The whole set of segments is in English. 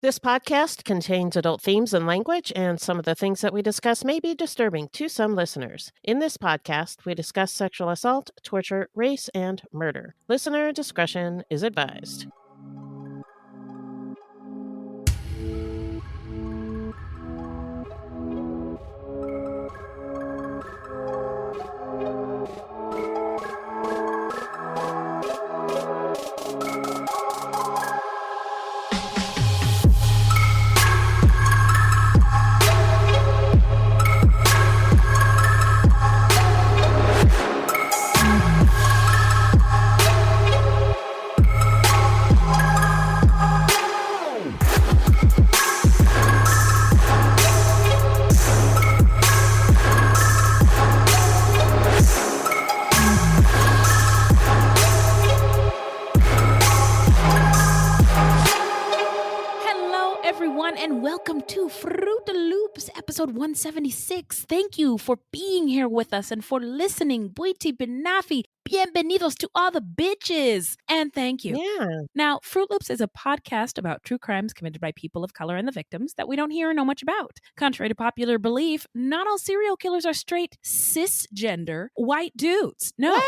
This podcast contains adult themes and language, and some of the things that we discuss may be disturbing to some listeners. In this podcast, we discuss sexual assault, torture, race, and murder. Listener discretion is advised. And welcome to Fruitloops, episode 176. Thank you for being here with us and for listening. Buiti Benafi, bienvenidos to all the bitches. And thank you. Yeah. Now, Fruitloops is a podcast about true crimes committed by people of color and the victims that we don't hear or know much about. Contrary to popular belief, not all serial killers are straight, cisgender, white dudes. No.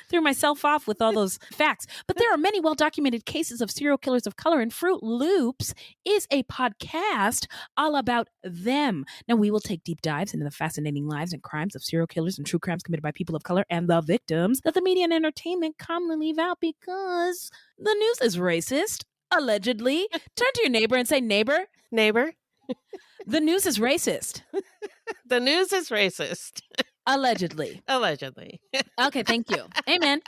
Threw myself off with all those facts. But there are many well-documented cases of serial killers of color, and Fruitloops is a podcast all about them. Now, we will take deep dives into the fascinating lives and crimes of serial killers and true crimes committed by people of color and the victims that the media and entertainment commonly leave out because the news is racist, allegedly. Turn to your neighbor and say, neighbor. Neighbor. The news is racist. The news is racist. Allegedly. Allegedly. Okay, thank you. Amen.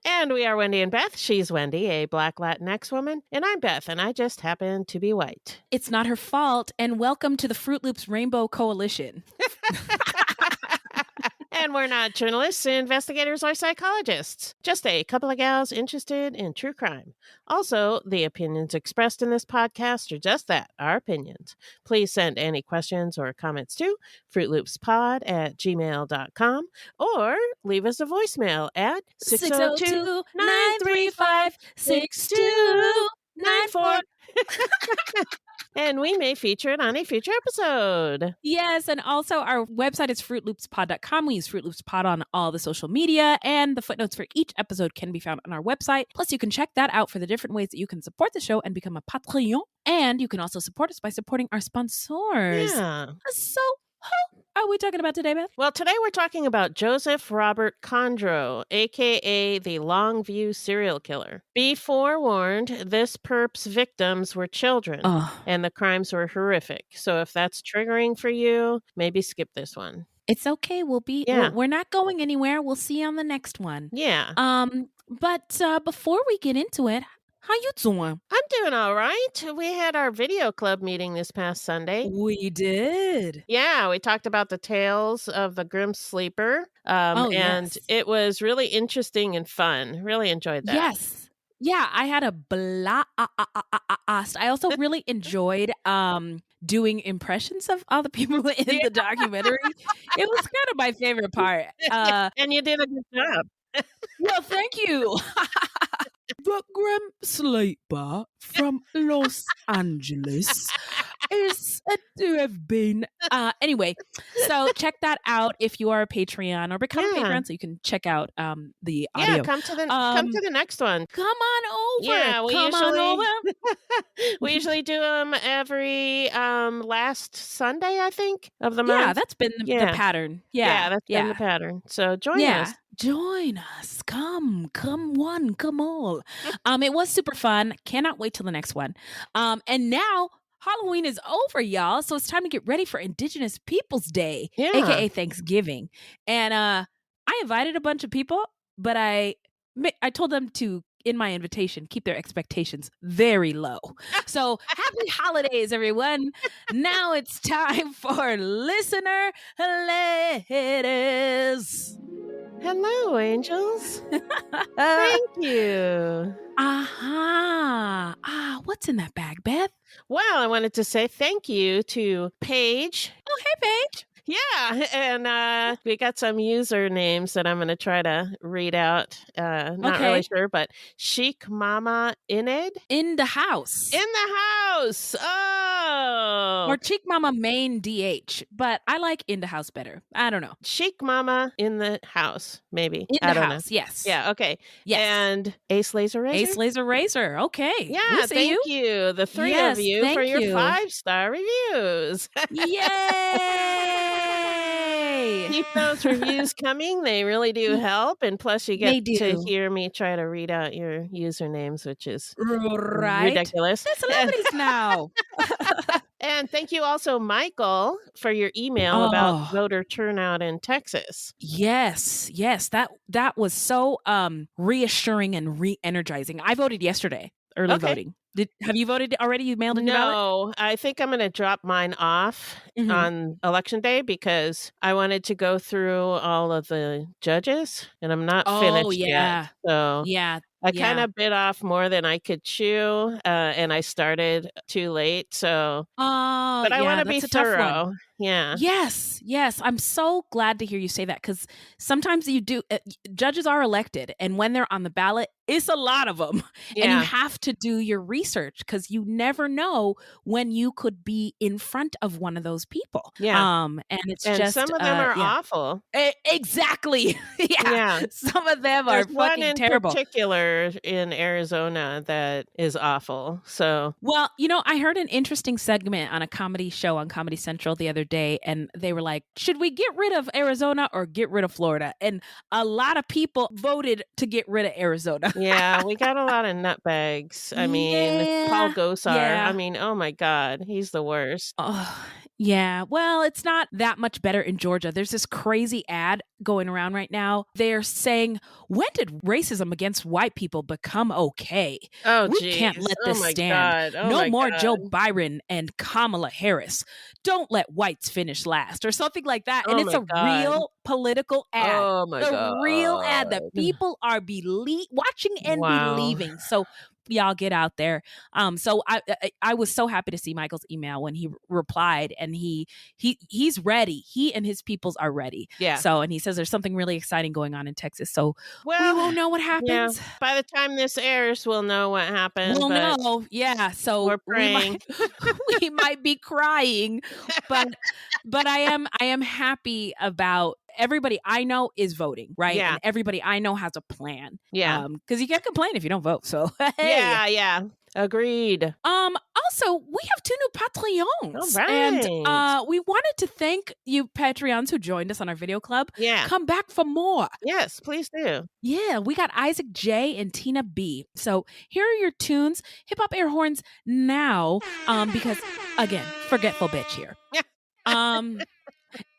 And we are Wendy and Beth. She's Wendy, a Black Latinx woman, and I'm Beth, and I just happen to be white. It's not her fault, and welcome to the Fruitloops Rainbow Coalition. And we're not journalists, investigators, or psychologists. Just a couple of gals interested in true crime. Also, the opinions expressed in this podcast are just that, our opinions. Please send any questions or comments to fruitloopspod@gmail.com or leave us a voicemail at 602-935-6294. And we may feature it on a future episode. Yes, and also our website is fruitloopspod.com. We use fruitloops.pod on all the social media, and the footnotes for each episode can be found on our website. Plus, you can check that out for the different ways that you can support the show and become a Patreon. And you can also support us by supporting our sponsors. Yeah. So, who are we talking about today, Beth? Well, today we're talking about Joseph Robert Kondro, a.k.a. the Longview Serial Killer. Be forewarned, this perp's victims were children, and the crimes were horrific. So if that's triggering for you, maybe skip this one. It's okay. We're not going anywhere. We'll see you on the next one. Yeah. But before we get into it, how you doing? I'm doing all right. We had our video club meeting this past Sunday. We did. Yeah, we talked about the tales of the Grim Sleeper. And it was really interesting and fun. Really enjoyed that. Yes. Yeah, I had a blast. I also really enjoyed doing impressions of all the people in the documentary. It was kind of my favorite part. And you did a good job. Well, thank you. The Grim Sleeper from Los Angeles is said to have been. Anyway, so check that out if you are a Patreon or become a Patreon, so you can check out the audio. Yeah, come to the next one. Come on over. Yeah, on over. We usually do them every last Sunday, I think, of the month. Yeah, that's been the pattern. Yeah, that's been the pattern. So join us. Join us. Come one, come all. It was super fun. Cannot wait till the next one. And now Halloween is over, y'all. So it's time to get ready for Indigenous Peoples Day, aka Thanksgiving. And I invited a bunch of people, but I told them to, in my invitation, keep their expectations very low. So happy holidays, everyone. Now it's time for listener letters. Hello, angels. Thank you. What's in that bag, Beth? Well, I wanted to say thank you to Paige. Oh, hey, Paige. Yeah, and we got some usernames that I'm going to try to read out. Not really sure, but Chic Mama Ined In the house. in the house. Oh, Or Cheek Mama main DH, but I like in the house better. I don't know. Chic Mama in the house, maybe. In I the don't know. house, yes. Yeah, okay. Yes. And Ace Laser Razor? Ace Laser Razor. Okay. Yeah, we see thank you. you, the three Yes, of you, for thank your you. 5-star reviews. Yay! Keep those reviews coming. They really do help. And plus, you They get to do. hear me try to read out your usernames, which is Right. ridiculous. They're celebrities now. And thank you also, Michael, for your email about voter turnout in Texas. Yes, that was so reassuring and re-energizing. I voted yesterday, early voting. Have you voted already? You mailed in your ballot? No, I think I'm going to drop mine off on election day because I wanted to go through all of the judges, and I'm not finished yet. So Yeah. I kind of bit off more than I could chew, and I started too late. So, but I want to be thorough. Yeah. Yes. I'm so glad to hear you say that because sometimes you do. Judges are elected, and when they're on the ballot, it's a lot of them, and you have to do your research because you never know when you could be in front of one of those people. Yeah. And it's and just some of them are awful. Exactly. Yeah. Some of them There's are one fucking in terrible. particular in Arizona that is awful. So, well, I heard an interesting segment on a comedy show on Comedy Central the other day, and they were like, should we get rid of Arizona or get rid of Florida? And a lot of people voted to get rid of Arizona. Yeah, we got a lot of nutbags. I mean, Paul Gosar. Yeah. I mean, oh my God, he's the worst. Oh, yeah. Well, it's not that much better in Georgia. There's this crazy ad going around right now. They're saying, when did racism against white people become okay? Oh, we can't let this stand. No more Joe Biden and Kamala Harris. Don't let whites finish last, or something like that. And it's a real political ad. Oh my God. Real ad that people are watching and believing. So y'all get out there. So I was so happy to see Michael's email when he replied, and he's ready. He and his peoples are ready. Yeah. So, and he says there's something really exciting going on in Texas. So we won't know what happens. Yeah. By the time this airs, we'll know what happened. We'll know. Yeah. So we're praying. We might be crying, but I am happy about everybody I know is voting, right? Yeah. And everybody I know has a plan. Yeah. Because you can't complain if you don't vote. So hey. Yeah. Agreed. Also, we have 2 new Patreons. All right. And we wanted to thank you Patreons who joined us on our video club. Yeah. Come back for more. Yes, please do. Yeah, we got Isaac J and Tina B. So here are your tunes. Hip hop air horns now. Because again, forgetful bitch here. Yeah.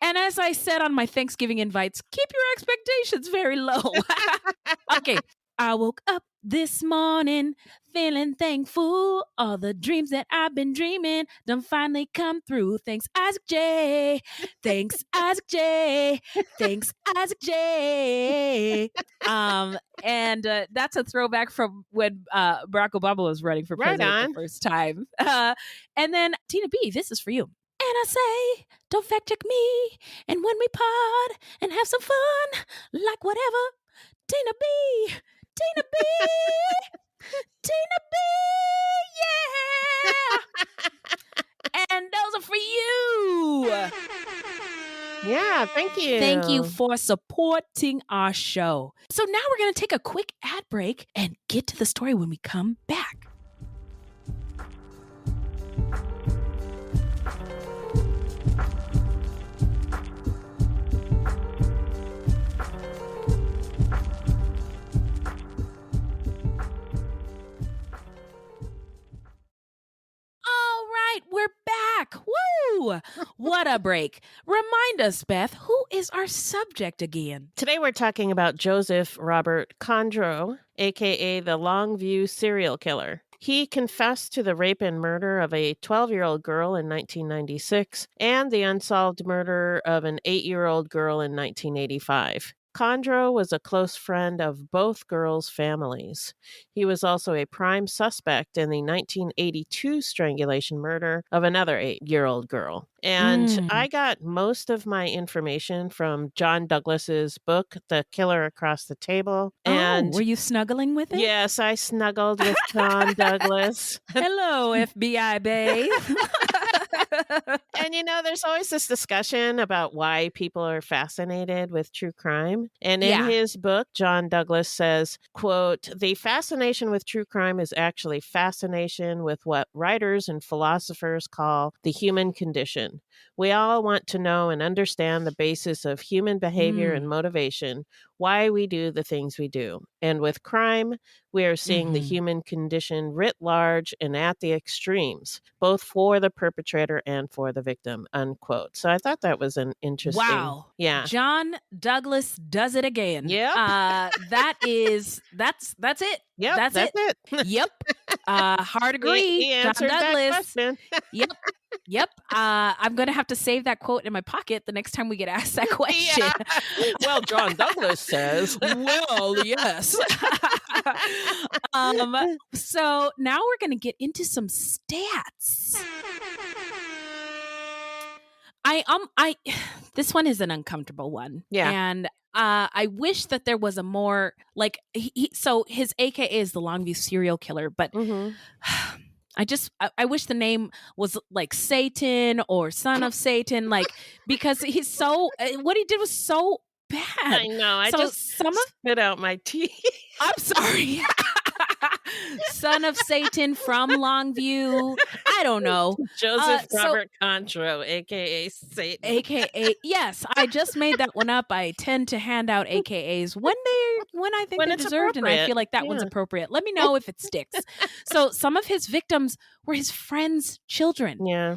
And as I said on my Thanksgiving invites, keep your expectations very low. Okay. I woke up this morning feeling thankful. All the dreams that I've been dreaming done finally come through. Thanks, Isaac J. Thanks, Isaac J. Thanks, Isaac J. And that's a throwback from when Barack Obama was running for president the first time. And then Tina B, this is for you. And I say, don't fact check me. And when we pod and have some fun, like whatever, Tina B. Tina B. Tina B. Yeah. And those are for you. Yeah, thank you. Thank you for supporting our show. So now we're going to take a quick ad break and get to the story when we come back. We're back. Woo! What a break. Remind us, Beth, who is our subject again? Today we're talking about Joseph Robert Kondro, a.k.a. the Longview Serial Killer. He confessed to the rape and murder of a 12-year-old girl in 1996 and the unsolved murder of an 8-year-old girl in 1985. Kondro was a close friend of both girls' families. He was also a prime suspect in the 1982 strangulation murder of another 8-year-old girl. And I got most of my information from John Douglas's book, The Killer Across the Table. And were you snuggling with it? Yes, I snuggled with John Douglas. Hello, FBI babe. And there's always this discussion about why people are fascinated with true crime. And in his book, John Douglas says, quote, "The fascination with true crime is actually fascination with what writers and philosophers call the human condition. We all want to know and understand the basis of human behavior and motivation, why we do the things we do. And with crime, we are seeing the human condition writ large and at the extremes, both for the perpetrator and for the victim," unquote. So I thought that was an interesting. Wow. Yeah. John Douglas does it again. Yep. That's it. Yep. That's it. Yep. Hard agree. He answered John Douglas. that question. Yep. I'm going to have to save that quote in my pocket the next time we get asked that question. Yeah. Well, John Douglas says. Well, yes. So now we're going to get into some stats. This one is an uncomfortable one. Yeah. And I wish that there was a more so his AKA is the Longview Serial Killer, but I wish the name was like Satan or Son of Satan, because he's so, what he did was so bad. I know. I just spit out my teeth. I'm sorry. Son of Satan from Longview. I don't know. Joseph Robert Kondro, a.k.a. Satan. A.k.a. Yes, I just made that one up. I tend to hand out AKAs when I think they're deserved, and I feel like that one's appropriate. Let me know if it sticks. So some of his victims were his friends' children. Yeah.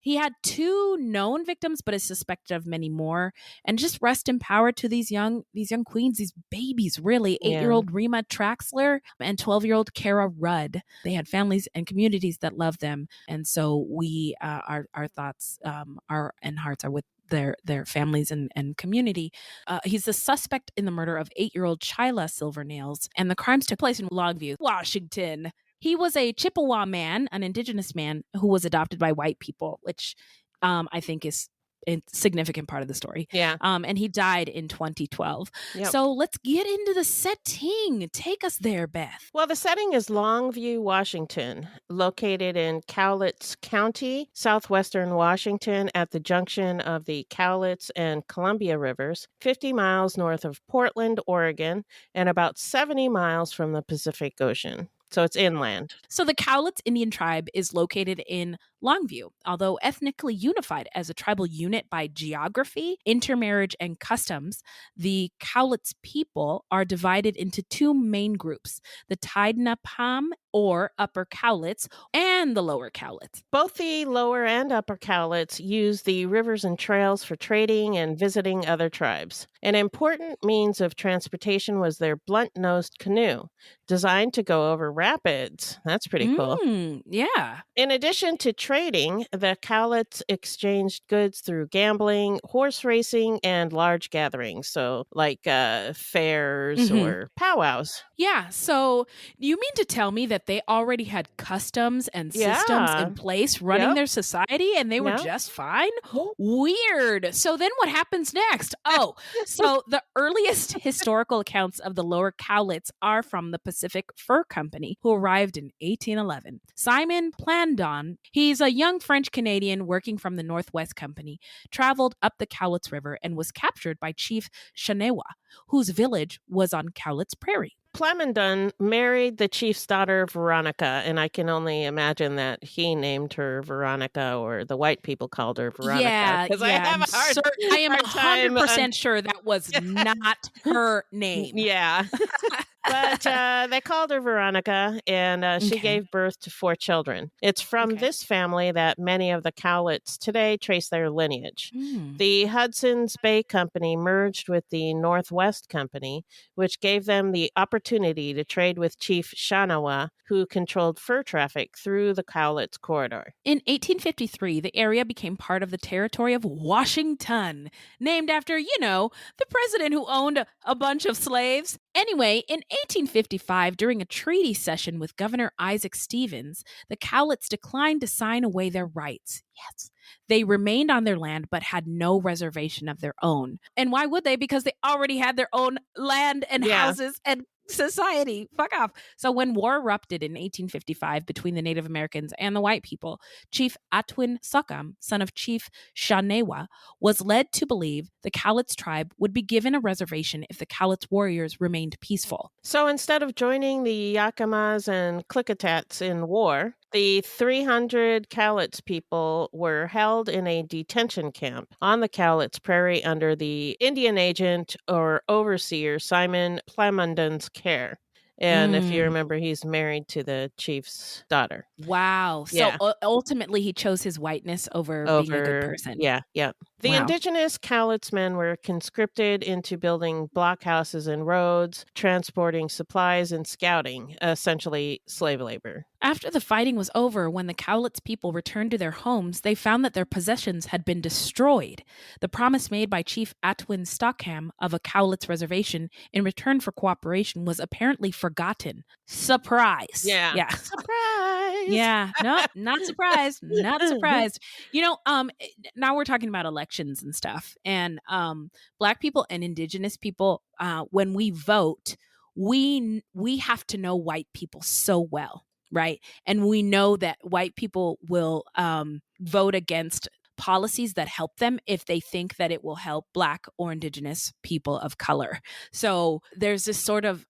He had 2 known victims, but is suspected of many more. And just rest in power to these young queens, these babies, really. 8-year-old Rima Traxler and 12-year-old Kara Rudd. They had families and communities that loved them. And so we, our thoughts and hearts are with their families and community. He's the suspect in the murder of 8-year-old Chyla Silvernails, and the crimes took place in Longview, Washington. He was a Chippewa man, an indigenous man who was adopted by white people, which I think is a significant part of the story. Yeah. And he died in 2012. Yep. So let's get into the setting. Take us there, Beth. Well, the setting is Longview, Washington, located in Cowlitz County, southwestern Washington, at the junction of the Cowlitz and Columbia Rivers, 50 miles north of Portland, Oregon, and about 70 miles from the Pacific Ocean. So it's inland. So the Cowlitz Indian tribe is located in Longview. Although ethnically unified as a tribal unit by geography, intermarriage, and customs, the Cowlitz people are divided into 2 main groups, the Tidnapam, or Upper Cowlitz, and the Lower Cowlitz. Both the Lower and Upper Cowlitz use the rivers and trails for trading and visiting other tribes. An important means of transportation was their blunt-nosed canoe, designed to go over rapids. That's pretty cool. Yeah. In addition to trading, the Cowlitz exchanged goods through gambling, horse racing, and large gatherings. So like fairs or powwows. Yeah. So you mean to tell me that they already had customs and systems in place running their society and they were just fine? Weird. So then what happens next? Oh, so the earliest historical accounts of the Lower Cowlitz are from the Pacific Fur Company, who arrived in 1811. Simon Plandon, he's a young French-Canadian working from the Northwest Company, traveled up the Cowlitz River and was captured by Chief Shanewa, whose village was on Cowlitz Prairie. Plamondon married the chief's daughter, Veronica, and I can only imagine that he named her Veronica, or the white people called her Veronica. Yeah. I am 100% sure that was not her name. Yeah. But they called her Veronica, and she gave birth to 4 children. It's from this family that many of the Cowlitz today trace their lineage. The Hudson's Bay Company merged with the Northwest Company, which gave them the opportunity to trade with Chief Shanawa, who controlled fur traffic through the Cowlitz corridor. In 1853, the area became part of the territory of Washington, named after, the president who owned a bunch of slaves. Anyway, in 1855, during a treaty session with Governor Isaac Stevens, the Cowlitz declined to sign away their rights. Yes. They remained on their land but had no reservation of their own. And why would they? Because they already had their own land and houses and society. Fuck off. So when war erupted in 1855 between the Native Americans and the white people, Chief Atwin Sokam, son of Chief Shanewa, was led to believe the Cowlitz tribe would be given a reservation if the Cowlitz warriors remained peaceful. So instead of joining the Yakimas and Klickitats in war, the 300 Cowlitz people were held in a detention camp on the Cowlitz Prairie under the Indian agent or overseer Simon Plamondon's care. And if you remember, he's married to the chief's daughter. Wow. So ultimately, he chose his whiteness over being a good person. Yeah. The indigenous Cowlitz men were conscripted into building blockhouses and roads, transporting supplies, and scouting, essentially slave labor. After the fighting was over, when the Cowlitz people returned to their homes, they found that their possessions had been destroyed. The promise made by Chief Atwin Stockham of a Cowlitz reservation in return for cooperation was apparently forgotten. Surprise. Yeah. Surprise. Yeah. No, not surprised. Not surprised. Now we're talking about elections and stuff. And Black people and indigenous people, when we vote, we have to know white people so well. Right. And we know that white people will vote against policies that help them if they think that it will help Black or indigenous people of color. So there's this sort of,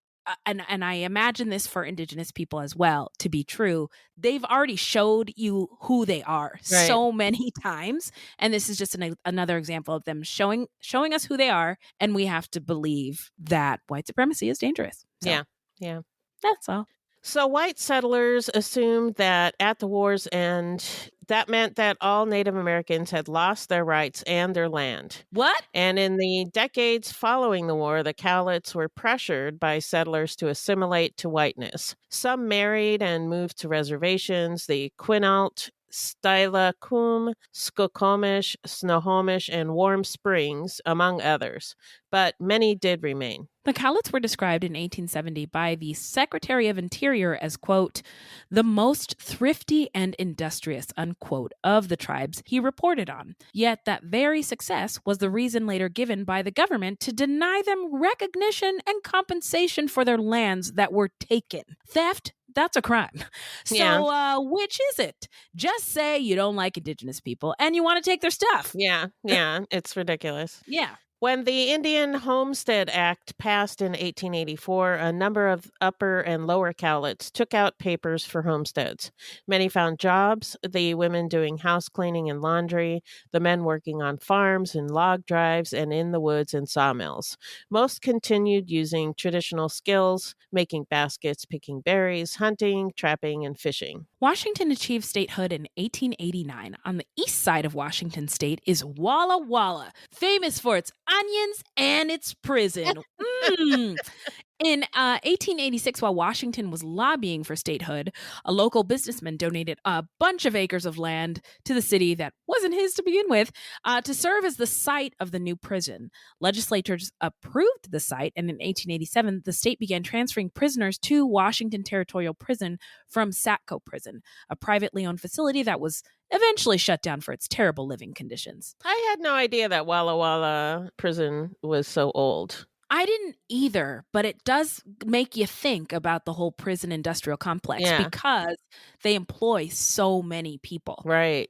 and I imagine this for indigenous people as well to be true. They've already showed you who they are so many times. And this is just another example of them showing us who they are. And we have to believe that white supremacy is dangerous. So, yeah. That's all. So white settlers assumed that at the war's end, that meant that all Native Americans had lost their rights and their land. What? And in the decades following the war, the Cowlitz were pressured by settlers to assimilate to whiteness. Some married and moved to reservations. The Quinault, Styla Coombe, Skokomish, Snohomish, and Warm Springs, among others. But many did remain. The Cowlitz were described in 1870 by the Secretary of Interior as, quote, the most thrifty and industrious, unquote, of the tribes he reported on. Yet that very success was the reason later given by the government to deny them recognition and compensation for their lands that were taken. Theft? That's a crime. So which is it? Just say you don't like indigenous people and you want to take their stuff. Yeah, it's ridiculous. Yeah. When the Indian Homestead Act passed in 1884, a number of upper and lower Cowlitz took out papers for homesteads. Many found jobs, the women doing house cleaning and laundry, the men working on farms and log drives and in the woods and sawmills. Most continued using traditional skills, making baskets, picking berries, hunting, trapping, and fishing. Washington achieved statehood in 1889. On the east side of Washington state is Walla Walla, famous for its onions and its prison. In 1886, while Washington was lobbying for statehood, a local businessman donated a bunch of acres of land to the city that wasn't his to begin with to serve as the site of the new prison. Legislators approved the site, and in 1887, the state began transferring prisoners to Washington Territorial Prison from Satco Prison, a privately owned facility that was eventually shut down for its terrible living conditions. I had no idea that Walla Walla prison was so old. I didn't either, but it does make you think about the whole prison industrial complex because they employ so many people. Right.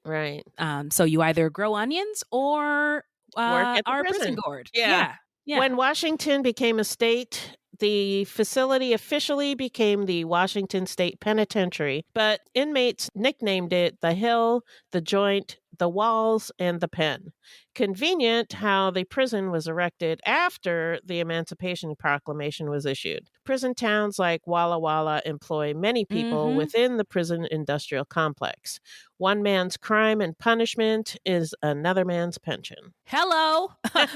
So you either grow onions or work at the are prison. prison guard. Yeah. When Washington became a state, the facility officially became the Washington State Penitentiary, but inmates nicknamed it the Hill, the Joint, the walls, and the pen. Convenient how the prison was erected after the Emancipation Proclamation was issued. Prison towns like Walla Walla employ many people within the prison industrial complex. One man's crime and punishment is another man's pension. Hello,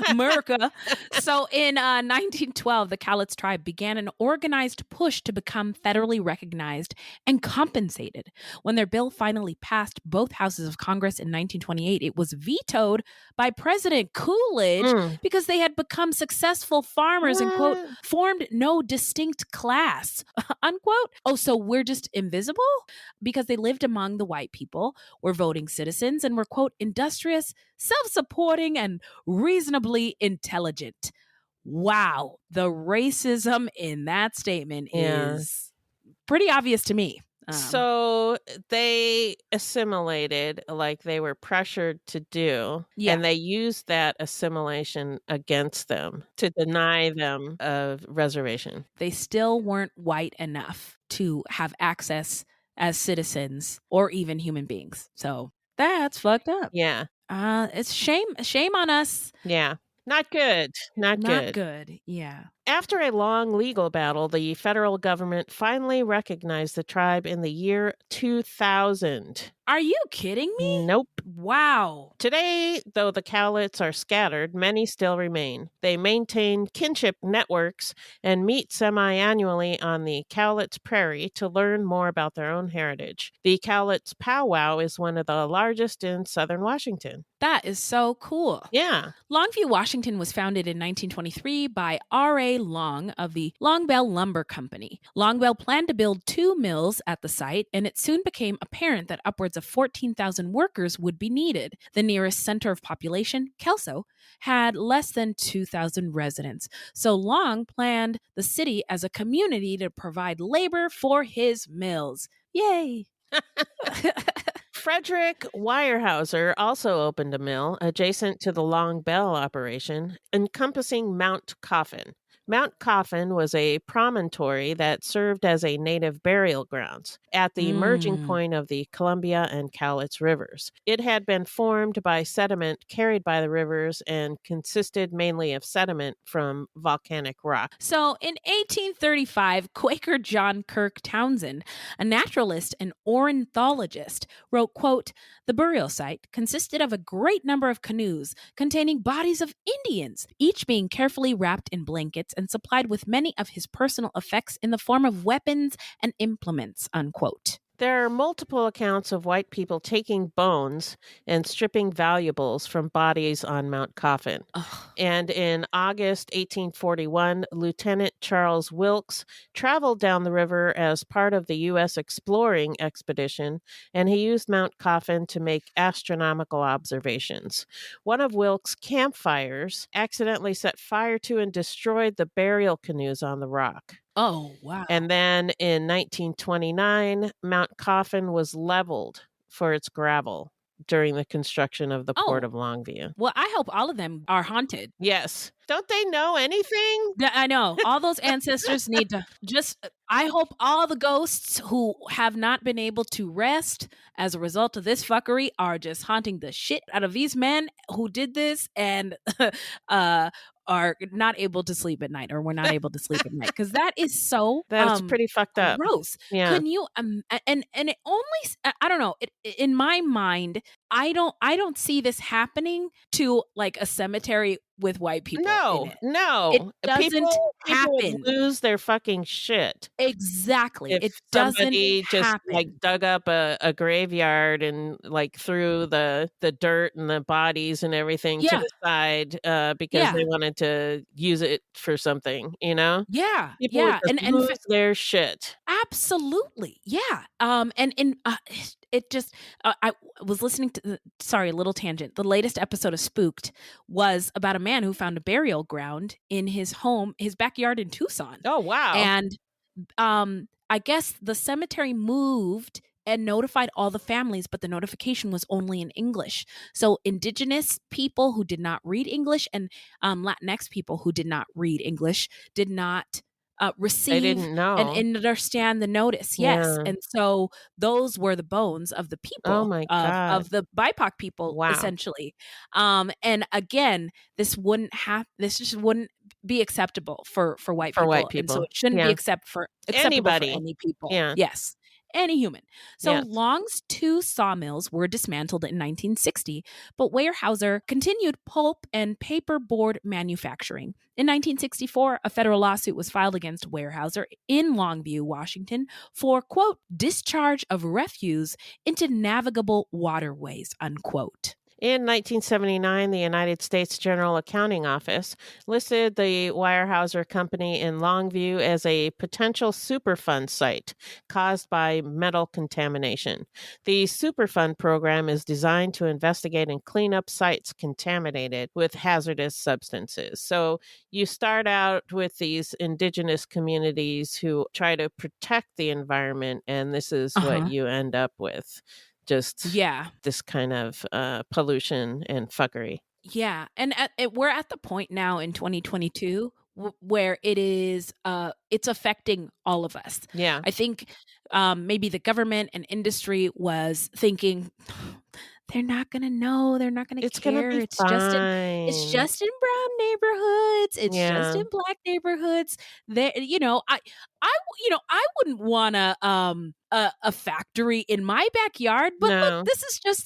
America. So in 1912, the Cowlitz tribe began an organized push to become federally recognized and compensated. When their bill finally passed both houses of Congress in 1928, it was vetoed by President Coolidge because they had become successful farmers and, quote, formed no distinct class, unquote. Oh, so we're just invisible? Because they lived among the white people, were voting citizens, and were, quote, industrious, self-supporting, and reasonably intelligent. Wow. The racism in that statement is pretty obvious to me. So they assimilated like they were pressured to do, and they used that assimilation against them to deny them a reservation. They still weren't white enough to have access as citizens or even human beings. So that's fucked up. Yeah. It's shame on us. Yeah. Not good. Not good. Yeah. After a long legal battle, the federal government finally recognized the tribe in the year 2000. Are you kidding me? Nope. Wow. Today, though the Cowlitz are scattered, many still remain. They maintain kinship networks and meet semi-annually on the Cowlitz Prairie to learn more about their own heritage. The Cowlitz powwow is one of the largest in southern Washington. That is so cool. Yeah. Longview, Washington was founded in 1923 by R.A. Long of the Longbell Lumber Company. Longbell planned to build 2 mills at the site, and it soon became apparent that upwards of 14,000 workers would be needed. The nearest center of population, Kelso, had less than 2,000 residents. So Long planned the city as a community to provide labor for his mills. Yay! Frederick Weyerhaeuser also opened a mill adjacent to the Long Bell operation, encompassing Mount Coffin. Mount Coffin was a promontory that served as a native burial grounds at the merging point of the Columbia and Cowlitz rivers. It had been formed by sediment carried by the rivers and consisted mainly of sediment from volcanic rock. So in 1835, Quaker John Kirk Townsend, a naturalist and ornithologist, wrote, quote, "The burial site consisted of a great number of canoes containing bodies of Indians, each being carefully wrapped in blankets and supplied with many of his personal effects in the form of weapons and implements," unquote. There are multiple accounts of white people taking bones and stripping valuables from bodies on Mount Coffin. And in August 1841, Lieutenant Charles Wilkes traveled down the river as part of the U.S. exploring expedition, and he used Mount Coffin to make astronomical observations. One of Wilkes' campfires accidentally set fire to and destroyed the burial canoes on the rock. Oh, wow. And then in 1929, Mount Coffin was leveled for its gravel during the construction of the Port of Longview. Well, I hope all of them are haunted. Yes. Don't they know anything? I know. All those ancestors need to I hope all the ghosts who have not been able to rest as a result of this fuckery are just haunting the shit out of these men who did this and are not able to sleep at night, or were not able to sleep at night, because that is so That's pretty fucked up. Gross. Yeah. Couldn't you and it only, I don't know, in my mind, I don't see this happening to like a cemetery with white people. No, in it. no. It doesn't people happen. would lose their fucking shit. Exactly. If It doesn't somebody just happen. like dug up a graveyard and like threw the dirt and the bodies and everything to the side because they wanted to use it for something, you know? Yeah. People would just And lose their shit. absolutely. Yeah. And it just I was listening to sorry, a little tangent. The latest episode of Spooked was about a man who found a burial ground in his home, his backyard in Tucson. Oh, wow. And I guess the cemetery moved and notified all the families, but the notification was only in English. So indigenous people who did not read English and Latinx people who did not read English did not receive didn't know. and understand the notice. Yes. Yeah. And so those were the bones of the Oh people, my of God. the BIPOC people, Wow. essentially. And again, this just wouldn't be acceptable for white For people. white And so people. it shouldn't be Yeah. acceptable for Anybody. any people. Yeah. Yes. Any human. So Yes. Long's 2 sawmills were dismantled in 1960, but Weyerhaeuser continued pulp and paper board manufacturing. In 1964, a federal lawsuit was filed against Weyerhaeuser in Longview, Washington, for, quote, discharge of refuse into navigable waterways, unquote. In 1979, the United States General Accounting Office listed the Weyerhaeuser Company in Longview as a potential Superfund site caused by metal contamination. The Superfund program is designed to investigate and clean up sites contaminated with hazardous substances. So you start out with these indigenous communities who try to protect the environment, and this is what you end up with. Just this kind of pollution and fuckery. Yeah. And we're at the point now in 2022 where it is it's affecting all of us. Yeah. I think maybe the government and industry was thinking they're not going to know, they're not going to It's gonna care. be It's fine. just in brown neighborhoods. It's just Yeah. in black neighborhoods. There, I wouldn't want a factory in my backyard, but No. look,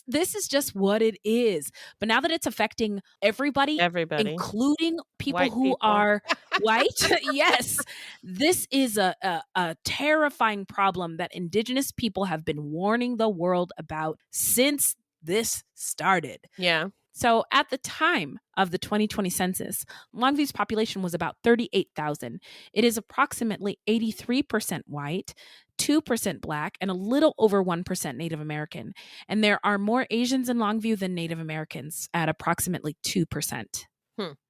this is just what it is. But now that it's affecting everybody, including people White who people. are white, yes, this is a terrifying problem that indigenous people have been warning the world about since this started. Yeah. So at the time of the 2020 census, Longview's population was about 38,000. It is approximately 83% white, 2% black, and a little over 1% Native American. And there are more Asians in Longview than Native Americans at approximately 2%.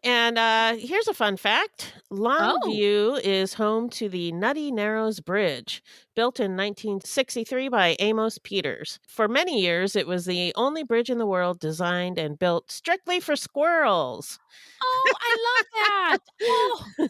And here's a fun fact. Longview is home to the Nutty Narrows Bridge, built in 1963 by Amos Peters. For many years, it was the only bridge in the world designed and built strictly for squirrels. Oh, I love that. Oh.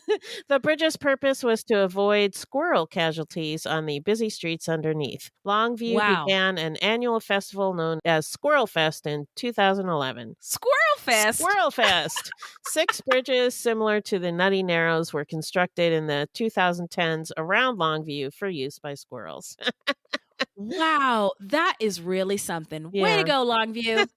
The bridge's purpose was to avoid squirrel casualties on the busy streets underneath. Longview began an annual festival known as Squirrel Fest in 2011. Squirrel Fest? Squirrel Fest! 6 bridges similar to the Nutty Narrows were constructed in the 2010s around Longview for use by squirrels. Wow, that is really something. Yeah. Way to go, Longview.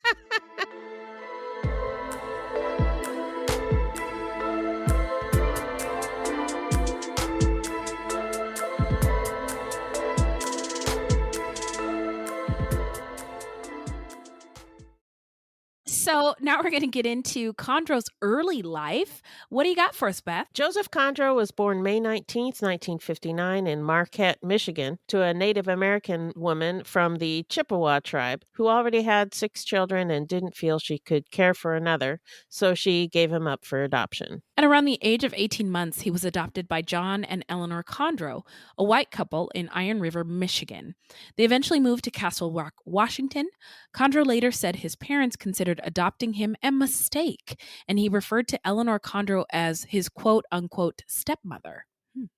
So now we're going to get into Kondro's early life. What do you got for us, Beth? Joseph Kondro was born May 19th, 1959 in Marquette, Michigan, to a Native American woman from the Chippewa tribe who already had 6 children and didn't feel she could care for another, so she gave him up for adoption. At around the age of 18 months, he was adopted by John and Eleanor Kondro, a white couple in Iron River, Michigan. They eventually moved to Castle Rock, Washington. Kondro later said his parents considered adopting him a mistake, and he referred to Eleanor Kondro as his quote-unquote stepmother.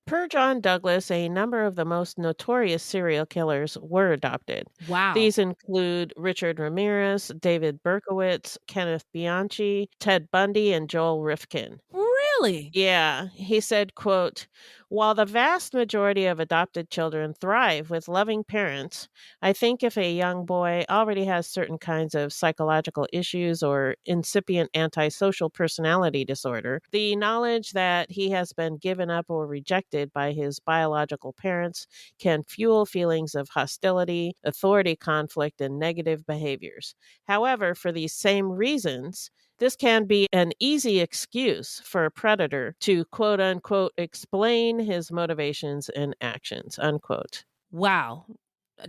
Per John Douglas, a number of the most notorious serial killers were adopted. Wow. These include Richard Ramirez, David Berkowitz, Kenneth Bianchi, Ted Bundy, and Joel Rifkin. Really? Yeah. He said, quote, "While the vast majority of adopted children thrive with loving parents, I think if a young boy already has certain kinds of psychological issues or incipient antisocial personality disorder, the knowledge that he has been given up or rejected by his biological parents can fuel feelings of hostility, authority conflict, and negative behaviors. However, for these same reasons, this can be an easy excuse for a predator to quote unquote explain his motivations and actions," unquote. Wow.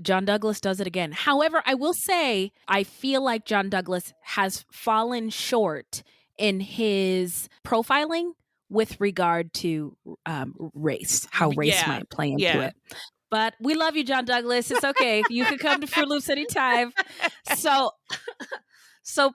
John Douglas does it again. However, I will say, I feel like John Douglas has fallen short in his profiling with regard to race, how race might play into it. But we love you, John Douglas. It's okay. You can come to Fruitloops anytime. So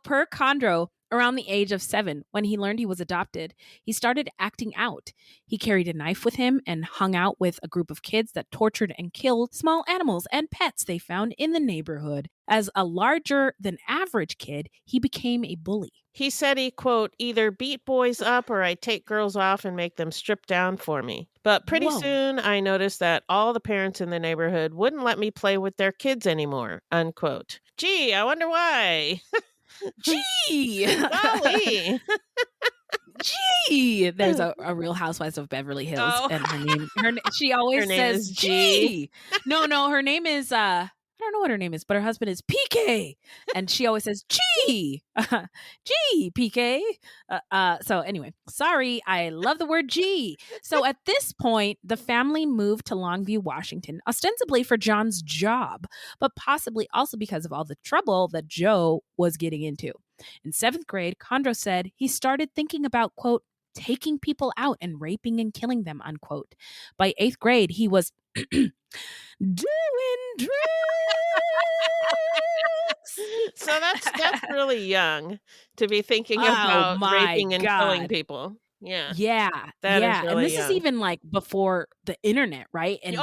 per Kondro, Around the age of 7, when he learned he was adopted, he started acting out. He carried a knife with him and hung out with a group of kids that tortured and killed small animals and pets they found in the neighborhood. As a larger than average kid, he became a bully. He said he, quote, either beat boys up or I'd take girls off and make them strip down for me. But pretty Whoa. soon I noticed that all the parents in the neighborhood wouldn't let me play with their kids anymore, unquote. Gee, I wonder why. Gee! Golly. Gee! There's a Real Housewives of Beverly Hills, and she always Her name says is G. G. No, her name is I don't know what her name is, but her husband is PK, and she always says G. G, PK. So anyway, sorry, I love the word G. So at this point, the family moved to Longview, Washington, ostensibly for John's job, but possibly also because of all the trouble that Joe was getting into. In 7th grade, Kondro said he started thinking about, quote, taking people out and raping and killing them, unquote. By 8th grade, he was doing drugs. So that's really young to be thinking about raping and killing people. Yeah. Yeah. That is really and this young. is even like before the internet, right? And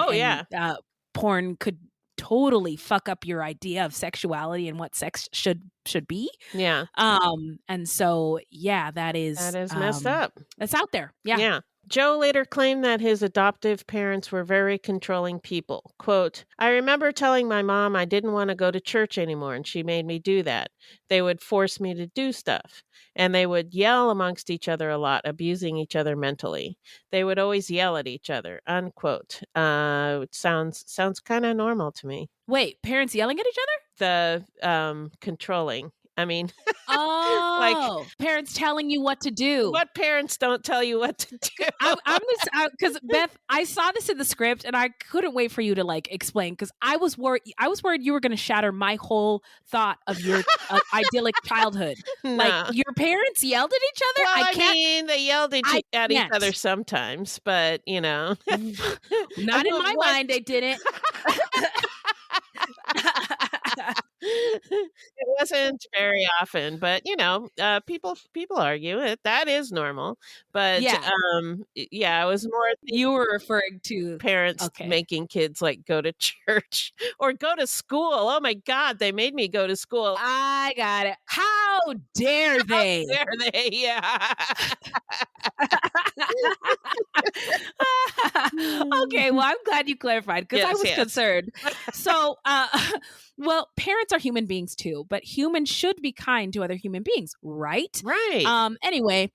porn could totally fuck up your idea of sexuality and what sex should be. Yeah. And so that is messed up. That's out there. Yeah. Yeah. Joe later claimed that his adoptive parents were very controlling people. Quote, I remember telling my mom I didn't want to go to church anymore, and she made me do that. They would force me to do stuff, and they would yell amongst each other a lot, abusing each other mentally. They would always yell at each other, unquote. It sounds kind of normal to me. Wait, parents yelling at each other? The controlling. I mean, like parents telling you what to do. What parents don't tell you what to do? I'm because Beth, I saw this in the script and I couldn't wait for you to like explain because I was worried you were going to shatter my whole thought of your idyllic childhood. No. Like your parents yelled at each other. Well, I mean, they yelled at each other sometimes, but not in my mind. They didn't. It wasn't very often, but people argue it. That is normal. But it was more you were referring to parents making kids like go to church or go to school. Oh my God, they made me go to school. I got it. How dare they? How dare they? Yeah. Okay, well, I'm glad you clarified because I was concerned. So, well, parents are human beings too, but humans should be kind to other human beings, right? Right. Anyway,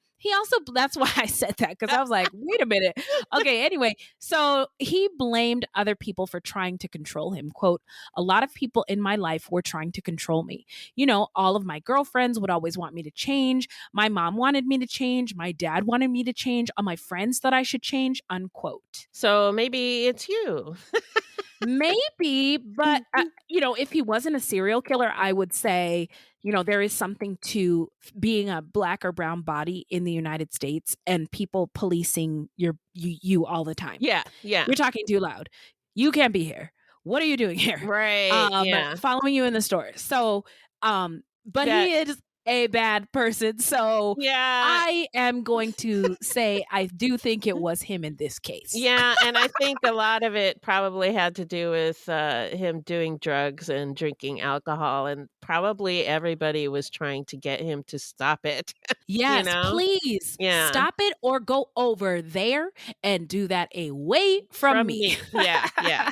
that's why I said that because I was like, wait a minute. Okay, anyway, so he blamed other people for trying to control him. Quote, a lot of people in my life were trying to control me. All of my girlfriends would always want me to change. My mom wanted me to change. My dad wanted me to change. All my friends thought I should change, unquote. So maybe it's you. Maybe, but if he wasn't a serial killer, I would say, there is something to being a black or brown body in the United States and people policing you all the time. Yeah. You're talking too loud. You can't be here. What are you doing here? Right. Following you in the store. So, but he is a bad person. So I am going to say I do think it was him in this case. Yeah, and I think a lot of it probably had to do with him doing drugs and drinking alcohol, and probably everybody was trying to get him to stop it. Yes, please stop it or go over there and do that away from me. Yeah.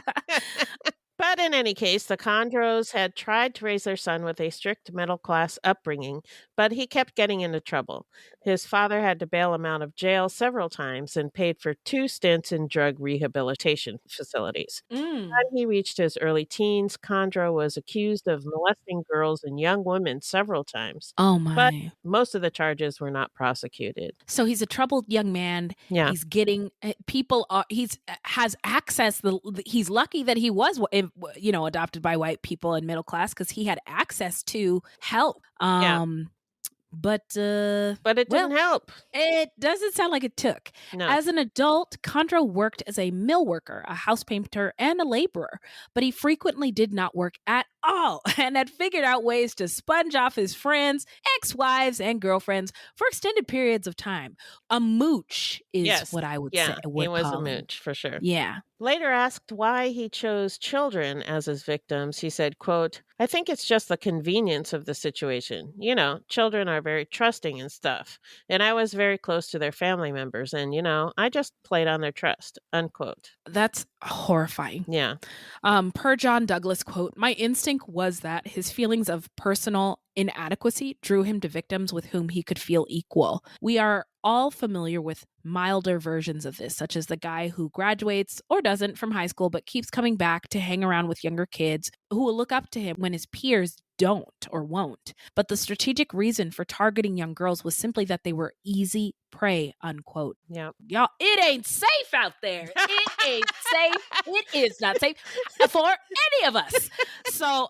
But in any case, the Kondros had tried to raise their son with a strict middle-class upbringing, but he kept getting into trouble. His father had to bail him out of jail several times and paid for 2 stints in drug rehabilitation facilities. When he reached his early teens, Kondro was accused of molesting girls and young women several times. Oh, my. But most of the charges were not prosecuted. So he's a troubled young man. Yeah. He's getting has access. He's lucky that he was adopted by white people and middle class because he had access to help. But it didn't help. It doesn't sound like it took. No. As an adult, Kondro worked as a mill worker, a house painter, and a laborer, but he frequently did not work at all and had figured out ways to sponge off his friends, ex-wives, and girlfriends for extended periods of time. A mooch is Yes. what I would Yeah, say. he was a Call him. mooch for sure. Yeah. Later asked why he chose children as his victims, he said, quote, "I think it's just the convenience of the situation. You know, children are very trusting and stuff. And I was very close to their family members. And, you know, I just played on their trust," unquote. That's horrifying. Yeah. Per John Douglas, quote, "My instinct was that his feelings of personal inadequacy drew him to victims with whom he could feel equal. We are all familiar with milder versions of this, such as the guy who graduates or doesn't from high school but keeps coming back to hang around with younger kids who will look up to him when his peers don't or won't. But the strategic reason for targeting young girls was simply that they were easy prey," unquote. Yeah. Y'all, it ain't safe out there. It ain't safe. It is not safe for any of us. So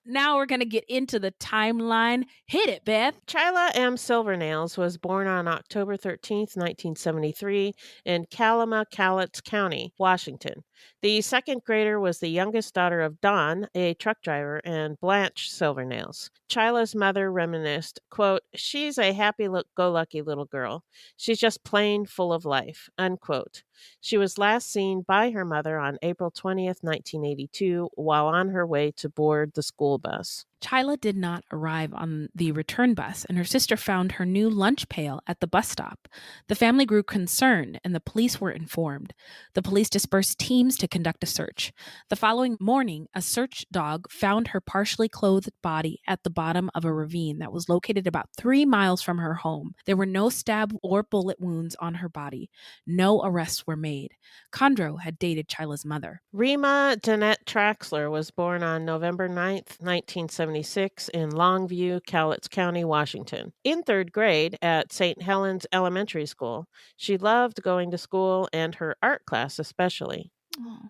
now we're going to get into the timeline. Hit it, Beth. Chyla M. Silvernails was born on October 13th, 1973 in Cowlitz County, Washington. The second grader was the youngest daughter of Don, a truck driver, and Blanche Silvernails. Chyla's mother reminisced, quote, "She's a happy-go-lucky little girl. She's just plain full of life," unquote. She was last seen by her mother on April 20th, 1982, while on her way to board the school bus. Chyla did not arrive on the return bus, and her sister found her new lunch pail at the bus stop. The family grew concerned, and the police were informed. The police dispersed teams to conduct a search. The following morning, a search dog found her partially clothed body at the bottom of a ravine that was located about 3 miles from her home. There were no stab or bullet wounds on her body. No arrests were made. Kondro had dated Chyla's mother. Rima Danette Traxler was born on November 9th, 1976 in Longview, Cowlitz County, Washington. In third grade at St. Helens Elementary School, she loved going to school and her art class especially. Oh.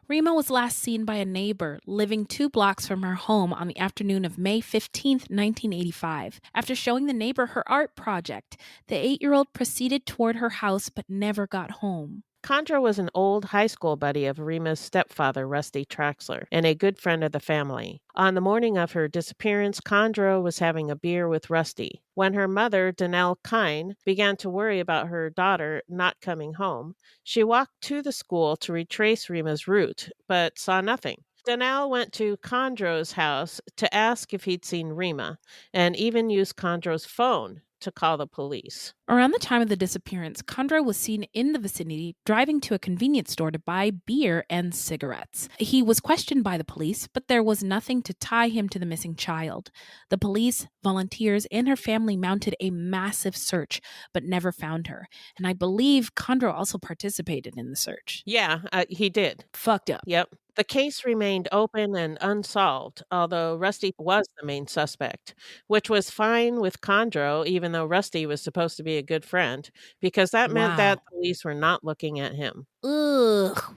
Rima was last seen by a neighbor living 2 blocks from her home on the afternoon of May 15, 1985. After showing the neighbor her art project, the 8-year-old proceeded toward her house but never got home. Kondro was an old high school buddy of Rima's stepfather, Rusty Traxler, and a good friend of the family. On the morning of her disappearance, Kondro was having a beer with Rusty. When her mother, Danelle Kine, began to worry about her daughter not coming home, she walked to the school to retrace Rima's route, but saw nothing. Danelle went to Kondro's house to ask if he'd seen Rima, and even used Kondro's phone to call the police. Around the time of the disappearance, Kondro was seen in the vicinity driving to a convenience store to buy beer and cigarettes. He was questioned by the police, but there was nothing to tie him to the missing child. The police, volunteers, and her family mounted a massive search, but never found her. And I believe Kondro also participated in the search. Yeah, he did. Fucked up. Yep. The case remained open and unsolved, although Rusty was the main suspect, which was fine with Kondro, even though Rusty was supposed to be a good friend, because that meant that police were not looking at him. Ugh.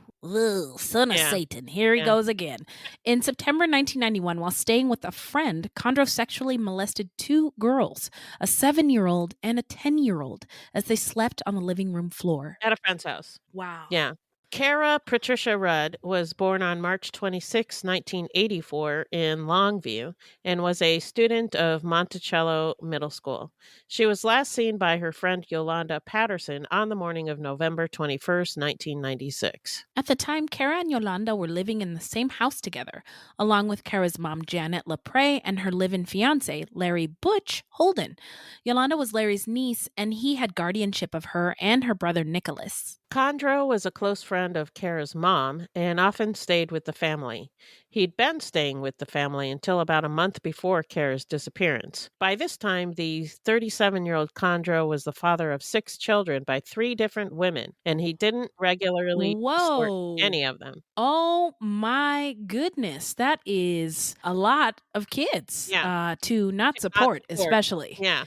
Son of Satan. Here he goes again. In September 1991, while staying with a friend, Kondro sexually molested 2 girls, a 7-year-old and a 10-year-old, as they slept on the living room floor. At a friend's house. Wow. Yeah. Kara Patricia Rudd was born on March 26, 1984 in Longview and was a student of Monticello Middle School. She was last seen by her friend Yolanda Patterson on the morning of November 21st, 1996. At the time, Kara and Yolanda were living in the same house together, along with Kara's mom, Janet LaPrey, and her live-in fiancé, Larry Butch Holden. Yolanda was Larry's niece, and he had guardianship of her and her brother, Nicholas. Kondro was a close friend of Kara's mom and often stayed with the family. He'd been staying with the family until about a month before Kara's disappearance. By this time, the 37-year-old Kondro was the father of 6 children by 3 different women, and he didn't regularly support any of them. Oh my goodness. That is a lot of kids to not support, especially. Yeah.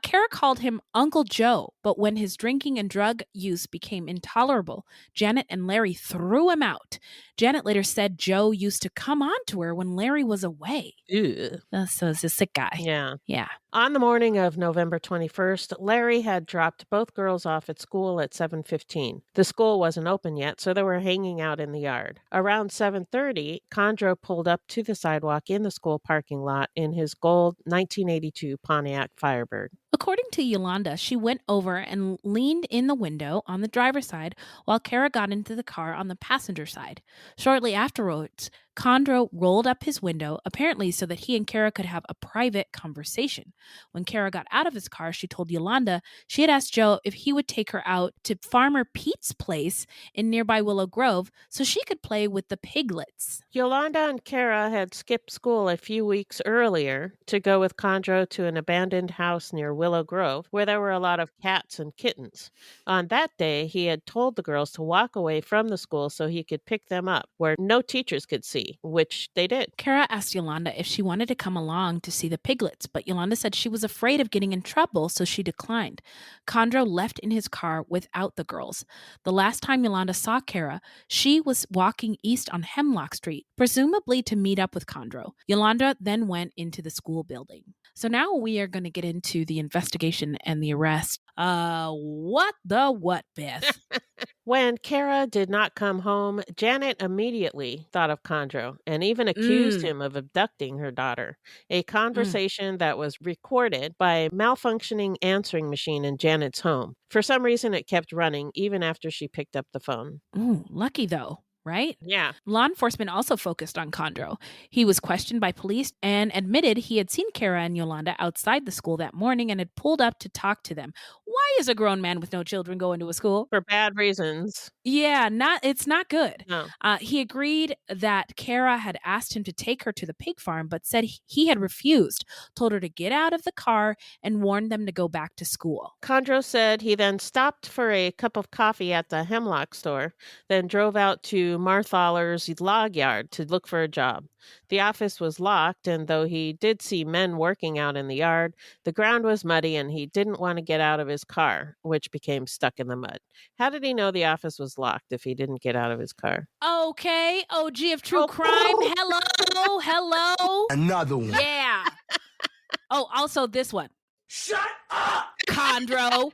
Kara called him Uncle Joe, but when his drinking and drug use became intolerable, Janet and Larry threw him out. Janet later said Joe used to come on to her when Larry was away. Ew. So he's a sick guy. Yeah. Yeah. On the morning of November 21st, Larry had dropped both girls off at school at 7:15. The school wasn't open yet, so they were hanging out in the yard. Around 7:30, Kondro pulled up to the sidewalk in the school parking lot in his gold 1982 Pontiac Firebird. According to Yolanda, she went over and leaned in the window on the driver's side while Kara got into the car on the passenger side. Shortly afterwards, Kondro rolled up his window, apparently so that he and Kara could have a private conversation. When Kara got out of his car, she told Yolanda she had asked Joe if he would take her out to Farmer Pete's place in nearby Willow Grove so she could play with the piglets. Yolanda and Kara had skipped school a few weeks earlier to go with Kondro to an abandoned house near Willow Grove where there were a lot of cats and kittens. On that day, he had told the girls to walk away from the school so he could pick them up where no teachers could see, which they did. Kara asked Yolanda if she wanted to come along to see the piglets, but Yolanda said she was afraid of getting in trouble, so she declined. Kondro left in his car without the girls. The last time Yolanda saw Kara, she was walking east on Hemlock Street, presumably to meet up with Kondro. Yolanda then went into the school building. So now we are going to get into the investigation and the arrest. What, Beth? When Kara did not come home, Janet immediately thought of Kondro and even accused him of abducting her daughter. A conversation that was recorded by a malfunctioning answering machine in Janet's home. For some reason, it kept running even after she picked up the phone. Ooh, lucky though. Right? Yeah. Law enforcement also focused on Kondro. He was questioned by police and admitted he had seen Kara and Yolanda outside the school that morning and had pulled up to talk to them. Why is a grown man with no children going to a school? For bad reasons. Yeah, it's not good. No. He agreed that Kara had asked him to take her to the pig farm, but said he had refused, told her to get out of the car, and warned them to go back to school. Kondro said he then stopped for a cup of coffee at the Hemlock store, then drove out to Marthaler's log yard to look for a job. The office was locked, and though he did see men working out in the yard, the ground was muddy and he didn't want to get out of his car, which became stuck in the mud. How did he know the office was locked if he didn't get out of his car? Okay, OG of true crime. Hello. Another one. Yeah. Oh, also this one. Shut up! Kondro.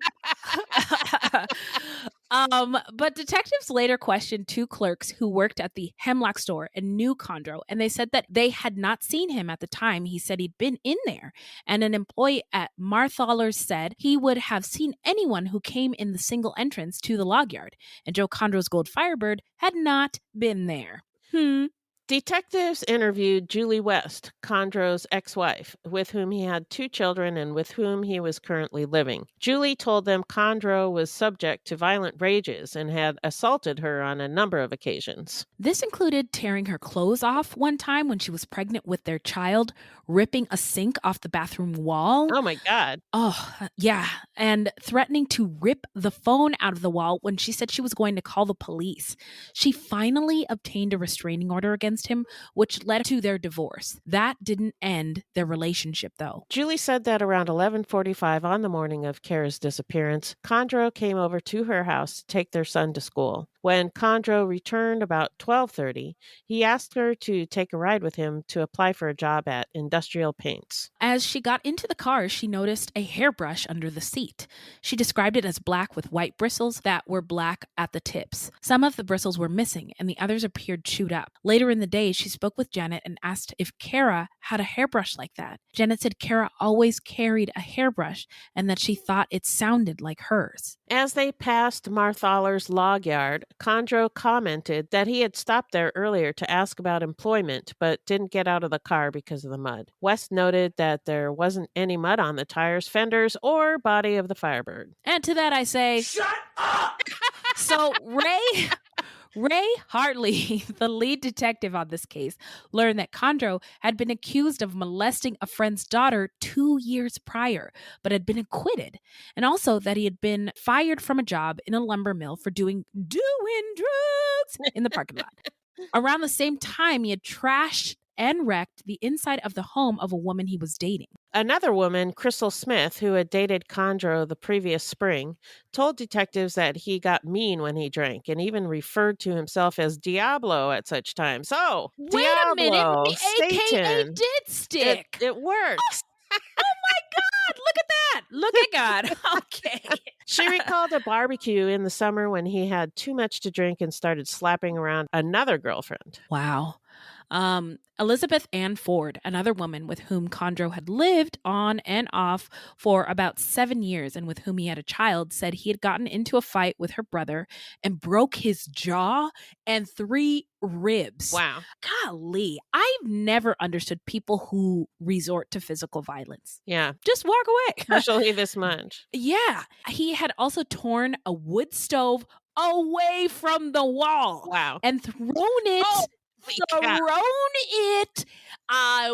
But detectives later questioned two clerks who worked at the Hemlock store and knew Kondro, and they said that they had not seen him at the time he said he'd been in there. And an employee at Marthaler's said he would have seen anyone who came in the single entrance to the log yard, and Joe Kondro's gold Firebird had not been there. Detectives interviewed Julie West, Kondro's ex-wife, with whom he had 2 children and with whom he was currently living. Julie told them Kondro was subject to violent rages and had assaulted her on a number of occasions. This included tearing her clothes off one time when she was pregnant with their child, ripping a sink off the bathroom wall. Oh my God. Oh, yeah. And threatening to rip the phone out of the wall when she said she was going to call the police. She finally obtained a restraining order against him, which led to their divorce. That didn't end their relationship, though. Julie said that around 11:45 on the morning of Kara's disappearance, Kondro came over to her house to take their son to school. When Kondro returned about 12:30, he asked her to take a ride with him to apply for a job at Industrial Paints. As she got into the car, she noticed a hairbrush under the seat. She described it as black with white bristles that were black at the tips. Some of the bristles were missing, and the others appeared chewed up. Later in the day, she spoke with Janet and asked if Kara had a hairbrush like that. Janet said Kara always carried a hairbrush and that she thought it sounded like hers. As they passed Marthaler's log yard, Kondro commented that he had stopped there earlier to ask about employment, but didn't get out of the car because of the mud. West noted that there wasn't any mud on the tires, fenders, or body of the Firebird. And to that I say, Shut up! So Ray Hartley, the lead detective on this case, learned that Kondro had been accused of molesting a friend's daughter 2 years prior, but had been acquitted. And also that he had been fired from a job in a lumber mill for doing drugs in the parking lot. Around the same time, he had trashed and wrecked the inside of the home of a woman he was dating. Another woman, Crystal Smith, who had dated Kondro the previous spring, told detectives that he got mean when he drank and even referred to himself as Diablo at such times. Oh, Wait a minute, Diablo, the AKA Satan. did stick. It works. Oh my God, look at that. Look at God. Okay. She recalled a barbecue in the summer when he had too much to drink and started slapping around another girlfriend. Wow. Elizabeth Ann Ford, another woman with whom Kondro had lived on and off for about 7 years and with whom he had a child, said he had gotten into a fight with her brother and broke his jaw and 3 ribs. Wow. Golly, I've never understood people who resort to physical violence. Yeah. Just walk away. Especially this much. Yeah. He had also torn a wood stove away from the wall. Wow. And thrown it.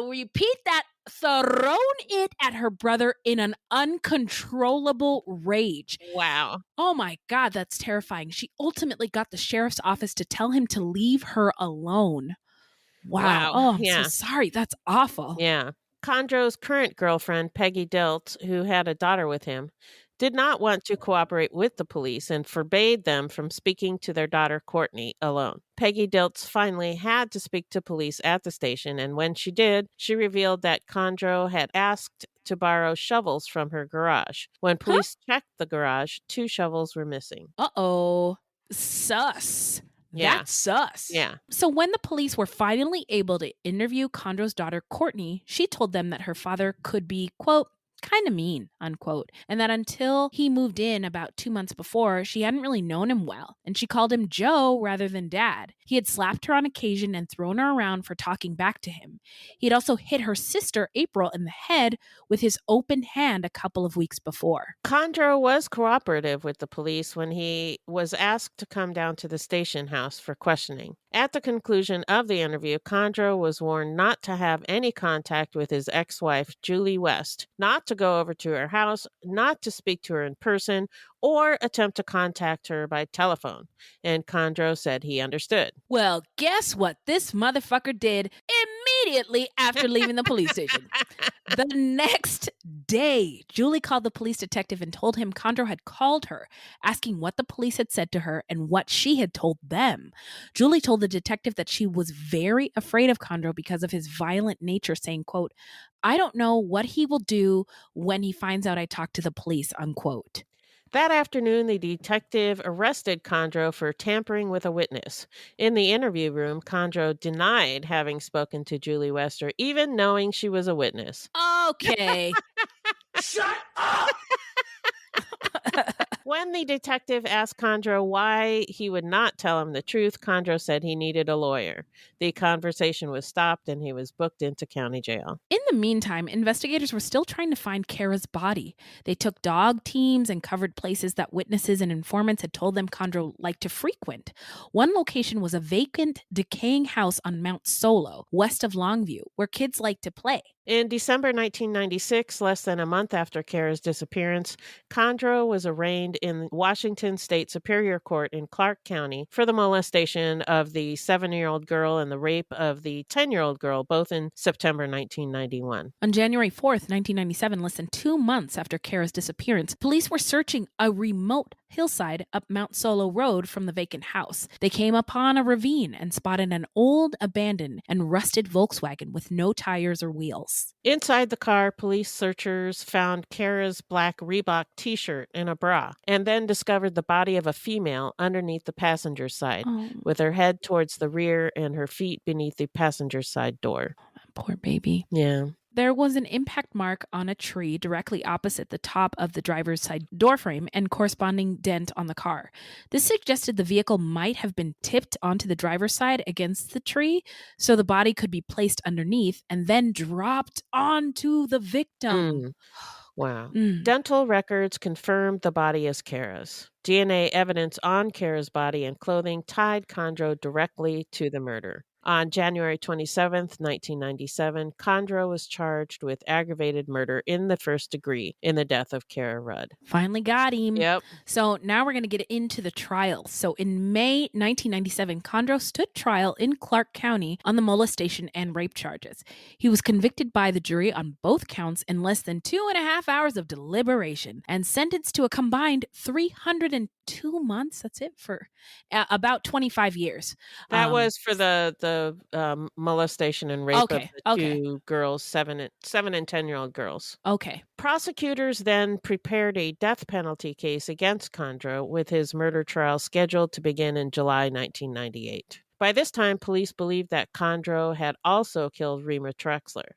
Repeat that, thrown it at her brother in an uncontrollable rage. Wow. Oh my God, that's terrifying. She ultimately got the sheriff's office to tell him to leave her alone. Wow. Oh, I'm so sorry. That's awful. Yeah. Kondro's current girlfriend, Peggy Diltz, who had a daughter with him, did not want to cooperate with the police and forbade them from speaking to their daughter, Courtney, alone. Peggy Diltz finally had to speak to police at the station, and when she did, she revealed that Kondro had asked to borrow shovels from her garage. When police checked the garage, 2 shovels were missing. Uh-oh. Sus. Yeah. That's sus. Yeah. So when the police were finally able to interview Kondro's daughter, Courtney, she told them that her father could be, quote, kind of mean, unquote, and that until he moved in about 2 months before, she hadn't really known him well, and she called him Joe rather than Dad. He had slapped her on occasion and thrown her around for talking back to him. He had also hit her sister, April, in the head with his open hand a couple of weeks before. Kondro was cooperative with the police when he was asked to come down to the station house for questioning. At the conclusion of the interview, Kondro was warned not to have any contact with his ex-wife, Julie West, not to go over to her house, not to speak to her in person, or attempt to contact her by telephone. And Kondro said he understood. Well, guess what this motherfucker did immediately after leaving the police station? The next day, Julie called the police detective and told him Kondro had called her, asking what the police had said to her and what she had told them. Julie told the detective that she was very afraid of Kondro because of his violent nature, saying, quote, I don't know what he will do when he finds out I talked to the police, unquote. That afternoon, the detective arrested Kondro for tampering with a witness. In the interview room, Kondro denied having spoken to Julie West or even knowing she was a witness. Okay. Shut up! When the detective asked Kondro why he would not tell him the truth, Kondro said he needed a lawyer. The conversation was stopped and he was booked into county jail. In the meantime, investigators were still trying to find Kara's body. They took dog teams and covered places that witnesses and informants had told them Kondro liked to frequent. One location was a vacant, decaying house on Mount Solo, west of Longview, where kids liked to play. In December 1996, less than a month after Kara's disappearance, Kondro was arraigned in Washington State Superior Court in Clark County for the molestation of the 7-year-old girl and the rape of the 10-year-old girl, both in September 1991. On January 4th, 1997, less than 2 months after Kara's disappearance, police were searching a remote hillside up Mount Solo Road from the vacant house. They came upon a ravine and spotted an old, abandoned, and rusted Volkswagen with no tires or wheels. Inside the car, police searchers found Kara's black Reebok t-shirt and a bra, and then discovered the body of a female underneath the passenger side, with her head towards the rear and her feet beneath the passenger side door. Poor baby. Yeah. There was an impact mark on a tree directly opposite the top of the driver's side door frame and corresponding dent on the car. This suggested the vehicle might have been tipped onto the driver's side against the tree, so the body could be placed underneath and then dropped onto the victim. Wow. Dental records confirmed the body as Kara's. DNA evidence on Kara's body and clothing tied Kondro directly to the murder. On January 27th, 1997, Kondro was charged with aggravated murder in the first degree in the death of Kara Rudd. Finally got him. Yep. So now we're going to get into the trial. So in May 1997, Kondro stood trial in Clark County on the molestation and rape charges. He was convicted by the jury on both counts in less than 2.5 hours of deliberation and sentenced to a combined 302 months. That's it, for about 25 years. That was for the molestation and rape of the two girls, 7 and 10-year-old girls. Okay. Prosecutors then prepared a death penalty case against Kondro, with his murder trial scheduled to begin in July 1998. By this time, police believed that Kondro had also killed Rima Trexler.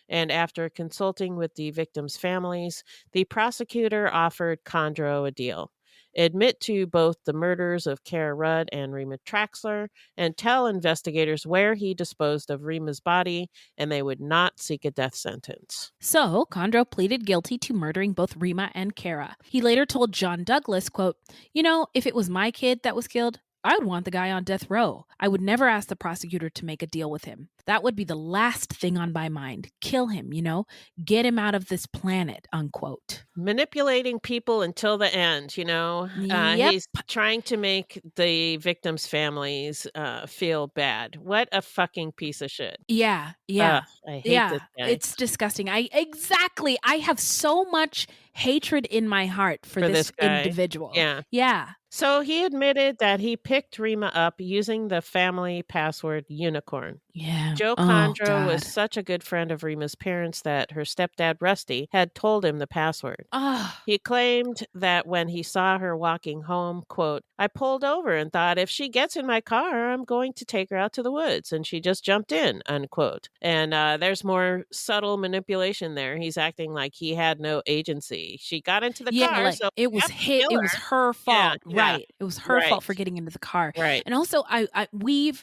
And after consulting with the victims' families, the prosecutor offered Kondro a deal. Admit to both the murders of Kara Rudd and Rima Trexler, and tell investigators where he disposed of Rima's body, and they would not seek a death sentence. So Kondro pleaded guilty to murdering both Rima and Kara. He later told John Douglas, quote, if it was my kid that was killed, I would want the guy on death row. I would never ask the prosecutor to make a deal with him. That would be the last thing on my mind. Kill him, get him out of this planet, unquote. Manipulating people until the end, Yep. He's trying to make the victims' families feel bad. What a fucking piece of shit. Yeah. I hate this guy. It's disgusting. I have so much hatred in my heart for this individual. Yeah. So he admitted that he picked Rima up using the family password Unicorn. Yeah. Joe Kondro was such a good friend of Rima's parents that her stepdad, Rusty, had told him the password. He claimed that when he saw her walking home, quote, I pulled over and thought, if she gets in my car, I'm going to take her out to the woods. And she just jumped in, unquote. And there's more subtle manipulation there. He's acting like he had no agency. She got into the car. Like, so it was her fault. Yeah. Right. It was her fault for getting into the car. Right. And also we do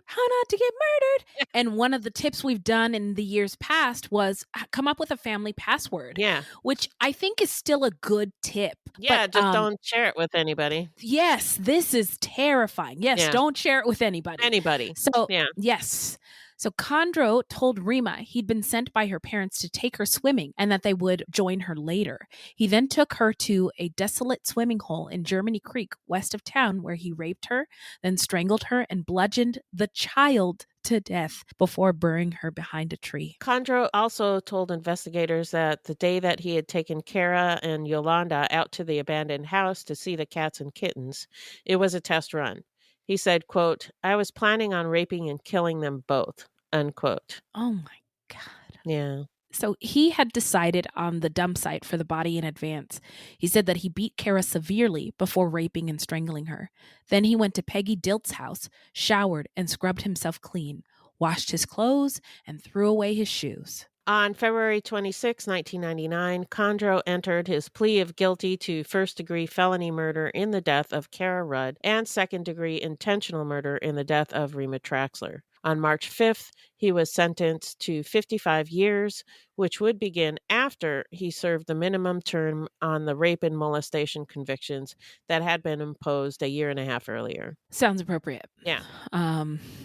how not to get murdered. And one of the tips we've done in the years past was come up with a family password. Yeah. Which I think is still a good tip. Yeah. But, just don't share it with anybody. Yes. This is terrifying. Yes. Don't share it with anybody. So, yes. So Kondro told Rima he'd been sent by her parents to take her swimming and that they would join her later. He then took her to a desolate swimming hole in Germany Creek, west of town, where he raped her, then strangled her and bludgeoned the child to death before burying her behind a tree. Kondro also told investigators that the day that he had taken Kara and Yolanda out to the abandoned house to see the cats and kittens, it was a test run. He said, quote, I was planning on raping and killing them both, unquote. Oh my God. Yeah. So he had decided on the dump site for the body in advance. He said that he beat Kara severely before raping and strangling her. Then he went to Peggy Dilt's house, showered and scrubbed himself clean, washed his clothes, and threw away his shoes. On February 26, 1999, Kondro entered his plea of guilty to first-degree felony murder in the death of Kara Rudd and second-degree intentional murder in the death of Rima Trexler. On March 5th, he was sentenced to 55 years, which would begin after he served the minimum term on the rape and molestation convictions that had been imposed a year and a half earlier. Sounds appropriate. Yeah.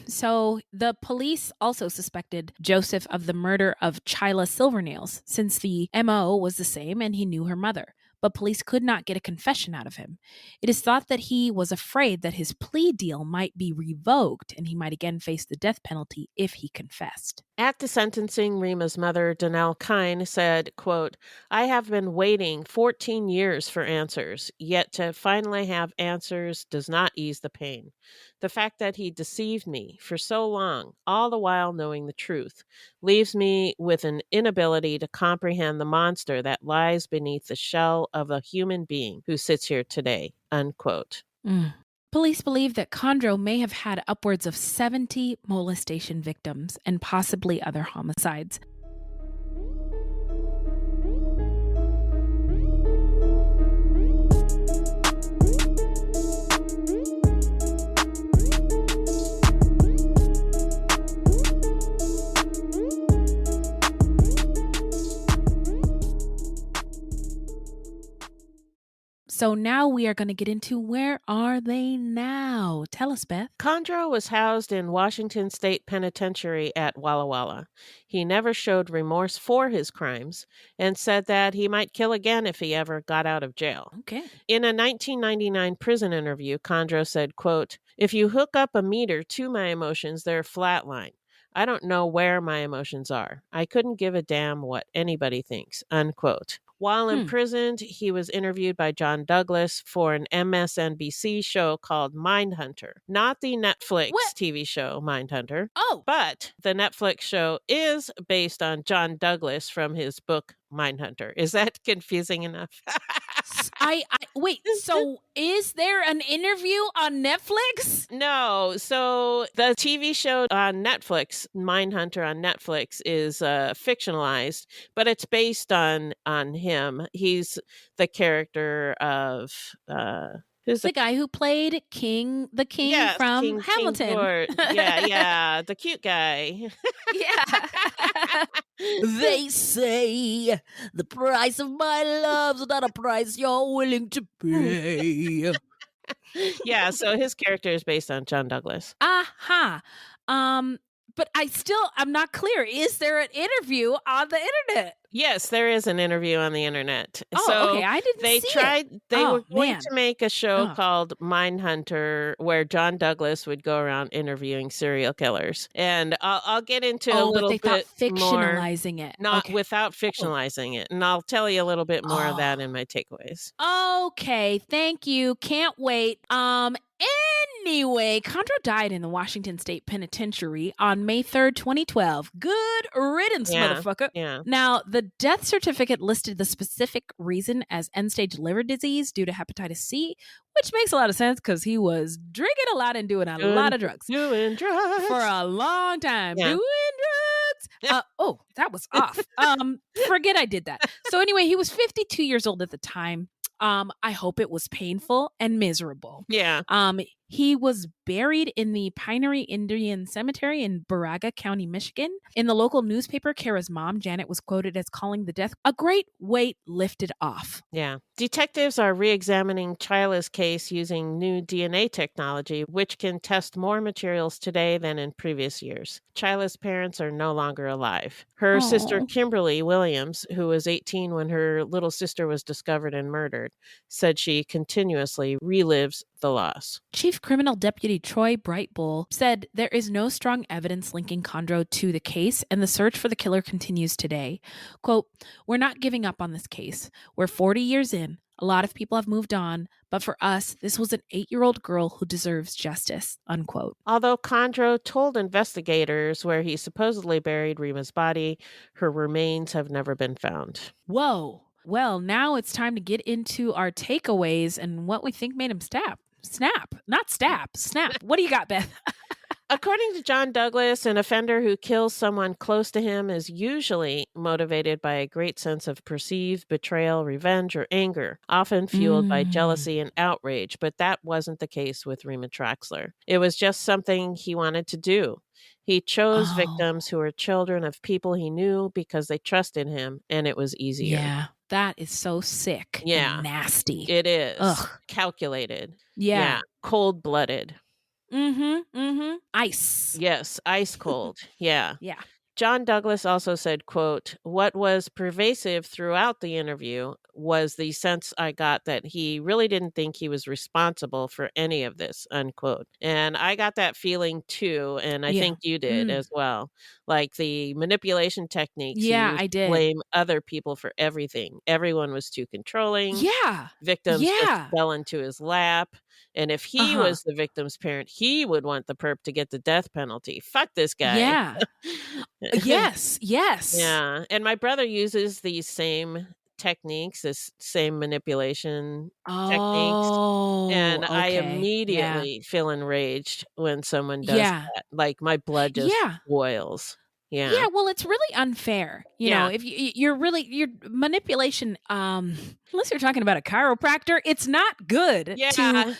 So the police also suspected Joseph of the murder of Chyla Silvernails, since the MO was the same and he knew her mother. But police could not get a confession out of him. It is thought that he was afraid that his plea deal might be revoked and he might again face the death penalty if he confessed. At the sentencing, Rima's mother, Donnell Kine, said, quote, I have been waiting 14 years for answers, yet to finally have answers does not ease the pain. The fact that he deceived me for so long, all the while knowing the truth, leaves me with an inability to comprehend the monster that lies beneath the shell of a human being who sits here today, unquote. Police believe that Kondro may have had upwards of 70 molestation victims and possibly other homicides. So now we are going to get into where are they now? Tell us, Beth. Kondro was housed in Washington State Penitentiary at Walla Walla. He never showed remorse for his crimes and said that he might kill again if he ever got out of jail. Okay. In a 1999 prison interview, Kondro said, quote, "If you hook up a meter to my emotions, they're flatline. I don't know where my emotions are. I couldn't give a damn what anybody thinks," unquote. While imprisoned, he was interviewed by John Douglas for an MSNBC show called Mindhunter. Not the Netflix TV show Mindhunter. Oh. But the Netflix show is based on John Douglas from his book Mindhunter. Is that confusing enough? Wait, so is there an interview on Netflix? No. So the TV show on Netflix, Mindhunter on Netflix, is fictionalized, but it's based on him. He's the character of who's the guy who played the king from Hamilton. Yeah, the cute guy. Yeah. They say the price of my love's not a price you're willing to pay. Yeah, so his character is based on John Douglas. Aha. But I'm not clear. Is there an interview on the internet? Yes, there is an interview on the internet. Oh, so okay. I didn't see it. They were going to make a show called Mindhunter where John Douglas would go around interviewing serial killers. And I'll get into a little bit more. Fictionalizing it. Not without fictionalizing it. And I'll tell you a little bit more of that in my takeaways. Okay, thank you. Can't wait. Anyway, Kondro died in the Washington State Penitentiary on May 3rd, 2012. Good riddance, motherfucker. Yeah. Now, the death certificate listed the specific reason as end-stage liver disease due to hepatitis C, which makes a lot of sense because he was drinking a lot and doing a lot of drugs. Doing drugs. For a long time. Yeah. Doing drugs. That was off. Forget I did that. So anyway, he was 52 years old at the time. I hope it was painful and miserable. Yeah. He was buried in the Pinery Indian Cemetery in Baraga County, Michigan. In the local newspaper, Kara's mom, Janet, was quoted as calling the death a great weight lifted off. Yeah. Detectives are re-examining Chyla's case using new DNA technology, which can test more materials today than in previous years. Chyla's parents are no longer alive. Her sister, Kimberly Williams, who was 18 when her little sister was discovered and murdered, said she continuously relives the loss. Chief Criminal Deputy Troy Brightbull said there is no strong evidence linking Kondro to the case, and the search for the killer continues today. Quote, "We're not giving up on this case. We're 40 years in. A lot of people have moved on, but for us, this was an 8-year-old girl who deserves justice," unquote. Although Kondro told investigators where he supposedly buried Rima's body, her remains have never been found. Whoa. Well, now it's time to get into our takeaways and what we think made him snap. What do you got, Beth? According to John Douglas, an offender who kills someone close to him is usually motivated by a great sense of perceived betrayal, revenge, or anger, often fueled by jealousy and outrage. But that wasn't the case with Rima Traxler. It was just something he wanted to do. He chose victims who were children of people he knew because they trusted him, and it was easier. Yeah, that is so sick and nasty. It is. Ugh. Calculated. Yeah. Cold-blooded. Ice. Yes, ice cold. Yeah. Yeah. John Douglas also said, quote, "What was pervasive throughout the interview was the sense I got that he really didn't think he was responsible for any of this," unquote. And I got that feeling too, and I think you did as well. Like the manipulation techniques. Yeah, I did. Blame other people for everything. Everyone was too controlling. Yeah. Victims just fell into his lap. And if he was the victim's parent, he would want the perp to get the death penalty. Fuck this guy. Yeah. Yes. Yeah. And my brother uses these same techniques, this same manipulation techniques. And I immediately feel enraged when someone does that. Like my blood just boils. Yeah. Yeah, well, it's really unfair. You know, if your manipulation, unless you're talking about a chiropractor, it's not good to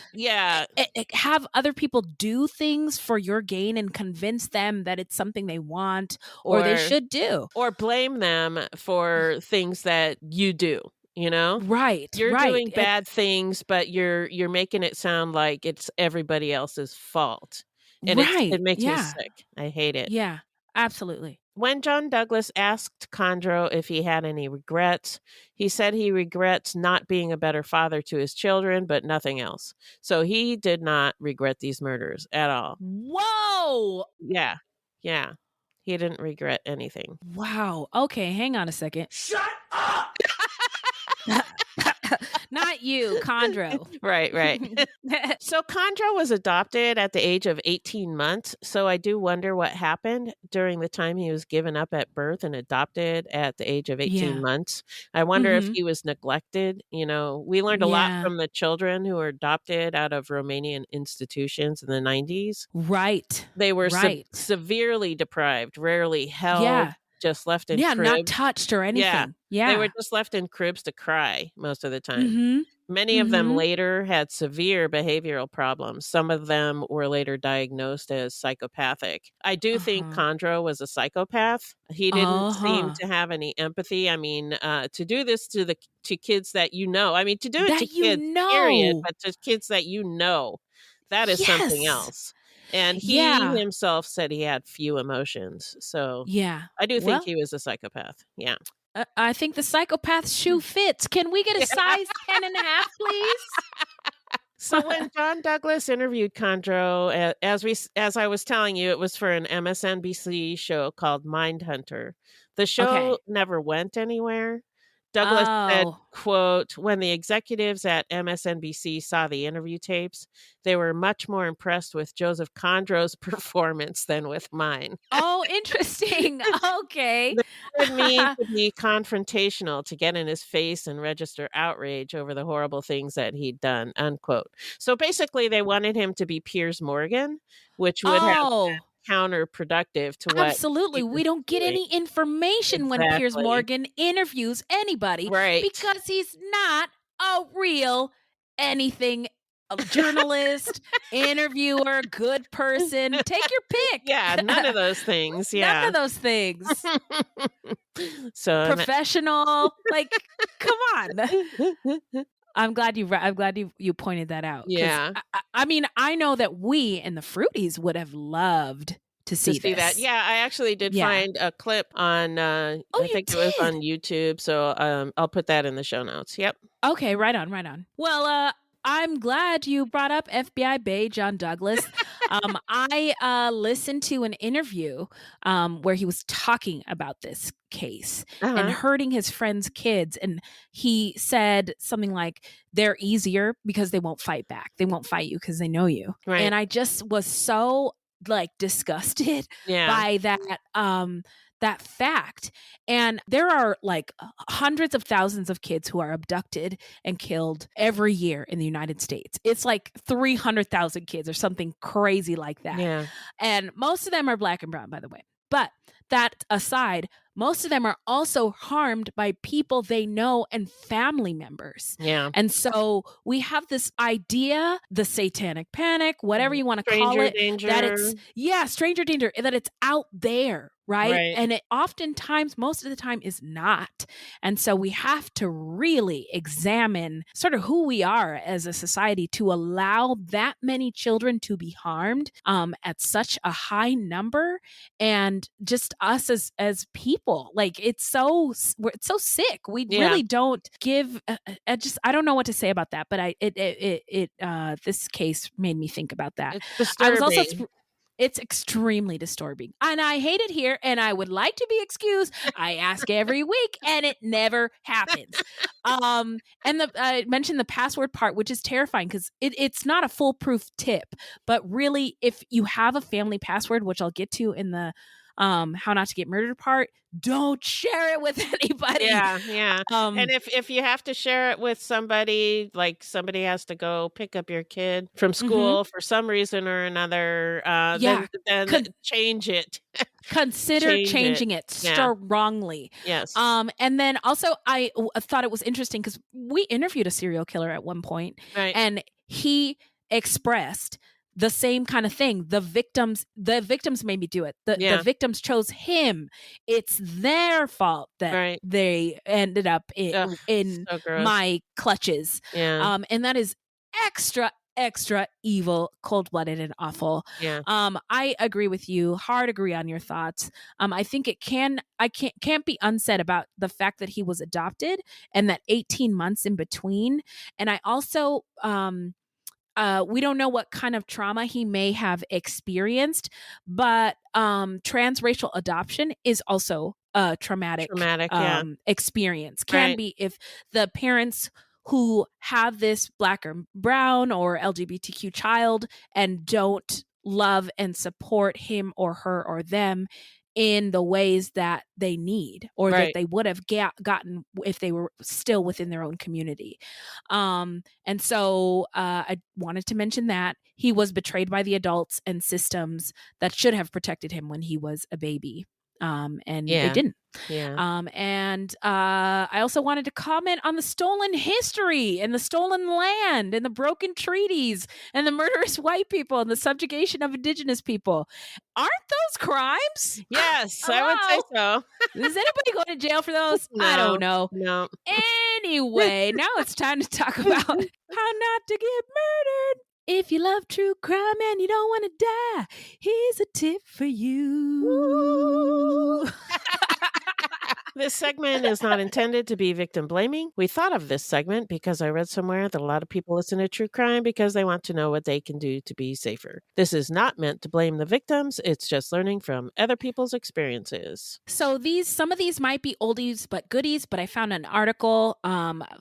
have other people do things for your gain and convince them that it's something they want or they should do. Or blame them for things that you do. Right. You're Right. doing bad things, but you're making it sound like it's everybody else's fault, and it Right. makes me Yeah. sick. I hate it. Yeah. Absolutely. When John Douglas asked Kondro if he had any regrets, he said he regrets not being a better father to his children, but nothing else. So he did not regret these murders at all. Whoa! Yeah. Yeah. He didn't regret anything. Wow. Okay, hang on a second. Shut up! Not you, Kondro. Right. So Kondro was adopted at the age of 18 months. So I do wonder what happened during the time he was given up at birth and adopted at the age of 18 Yeah. months. I wonder if Mhm. he was neglected. We learned a lot Yeah. from the children who were adopted out of Romanian institutions in the 90s. Right. They were Right. severely deprived, rarely held, Yeah. just left in Yeah, not cribs. touched or Yeah. anything. They were Yeah. just left in cribs to cry most of the time. Mhm. Many of them Mhm. later had severe behavioral problems. Some of them were later diagnosed as psychopathic. I do think Uh-huh. Kondro was a psychopath. He didn't seem Uh-huh. to have any empathy. I mean, to do this to kids that I mean, to do it to That you kids, period, know. but to kids that that is something Yes. else. And he Yeah. himself said he had few emotions. So Yeah. I do think Well, he was a psychopath. Yeah. I think the psychopath shoe fits. Can we get a size 10.5, please? So when John Douglas interviewed Kondro, as I was telling you, it was for an MSNBC show called Mindhunter. The show Okay. never went anywhere. Douglas said, Oh. quote, "When the executives at MSNBC saw the interview tapes, they were much more impressed with Joseph Kondro's performance than with mine. Oh, interesting. Okay. They wanted me to be confrontational, to get in his face and register outrage over the horrible things that he'd done," unquote. So basically, they wanted him to be Piers Morgan, which would have Oh. counterproductive to what Absolutely. he was We don't get doing. any information when Piers Exactly. Morgan interviews anybody Right. because he's not a real anything. A journalist, interviewer, good person. Take your pick. Yeah, none of those things, None yeah. of those things. So and Professional. Like, come on. I'm glad you pointed that out. 'Cause Yeah. I mean, I know that we in the Fruities would have loved to To see see that. this. Yeah, I actually did Yeah. find a clip on, Oh, I you think it was on did? YouTube, so, I'll put that in the show notes. Yep. Okay, right on, right on. Well, I'm glad you brought up FBI Bay John Douglas. I listened to an interview where he was talking about this case and Uh-huh. hurting his friends' kids. And he said something like, they're easier because they won't fight back. They won't fight you because they know you. Right. And I just was so disgusted Yeah. by that fact. And there are hundreds of thousands of kids who are abducted and killed every year in the United States. It's like 300,000 kids or something crazy like that. Yeah. And most of them are Black and brown, by the way. But that aside, most of them are also harmed by people they know and family members. Yeah. And so we have this idea, the satanic panic, whatever you want to call Stranger it, danger. that it's, stranger danger, that it's out there, right? Right. And it oftentimes, most of the time, is not. And so we have to really examine sort of who we are as a society to allow that many children to be harmed at such a high number, and just us as people. Like it's so sick. We really don't give. I don't know what to say about that. But this case made me think about that. It's disturbing. I was also. It's extremely disturbing. And I hate it here, and I would like to be excused. I ask every week, and it never happens. And I mentioned the password part, which is terrifying because it's not a foolproof tip. But really, if you have a family password, which I'll get to in the how not to get murdered part, don't share it with anybody. Yeah. And if you have to share it with somebody, like somebody has to go pick up your kid from school for some reason or another, then change it. Consider changing it strongly. Yes. And then also I thought it was interesting because we interviewed a serial killer at one point, Right. and he expressed the same kind of thing. The victims made me do it. The victims chose him. It's their fault that they ended up in so my clutches. Yeah. And that is extra evil, cold-blooded, and awful. Yeah. I agree with you. Hard agree on your thoughts. I think it can't be unsaid about the fact that he was adopted and that 18 months in between. And I also we don't know what kind of trauma he may have experienced, but transracial adoption is also a traumatic experience. Can be if the parents who have this Black or brown or LGBTQ child and don't love and support him or her or them in the ways that they need or that they would have gotten if they were still within their own community. And so I wanted to mention that he was betrayed by the adults and systems that should have protected him when he was a baby. And they didn't. And I also wanted to comment on the stolen history and the stolen land and the broken treaties and the murderous white people and the subjugation of indigenous people. Aren't those crimes? Yes, I would say so. Is anybody going to jail for those? No, I don't know. No. Anyway, now it's time to talk about how not to get murdered. If you love true crime and you don't want to die, here's a tip for you. This segment is not intended to be victim blaming. We thought of this segment because I read somewhere that a lot of people listen to true crime because they want to know what they can do to be safer. This is not meant to blame the victims. It's just learning from other people's experiences. So some of these might be oldies but goodies, but I found an article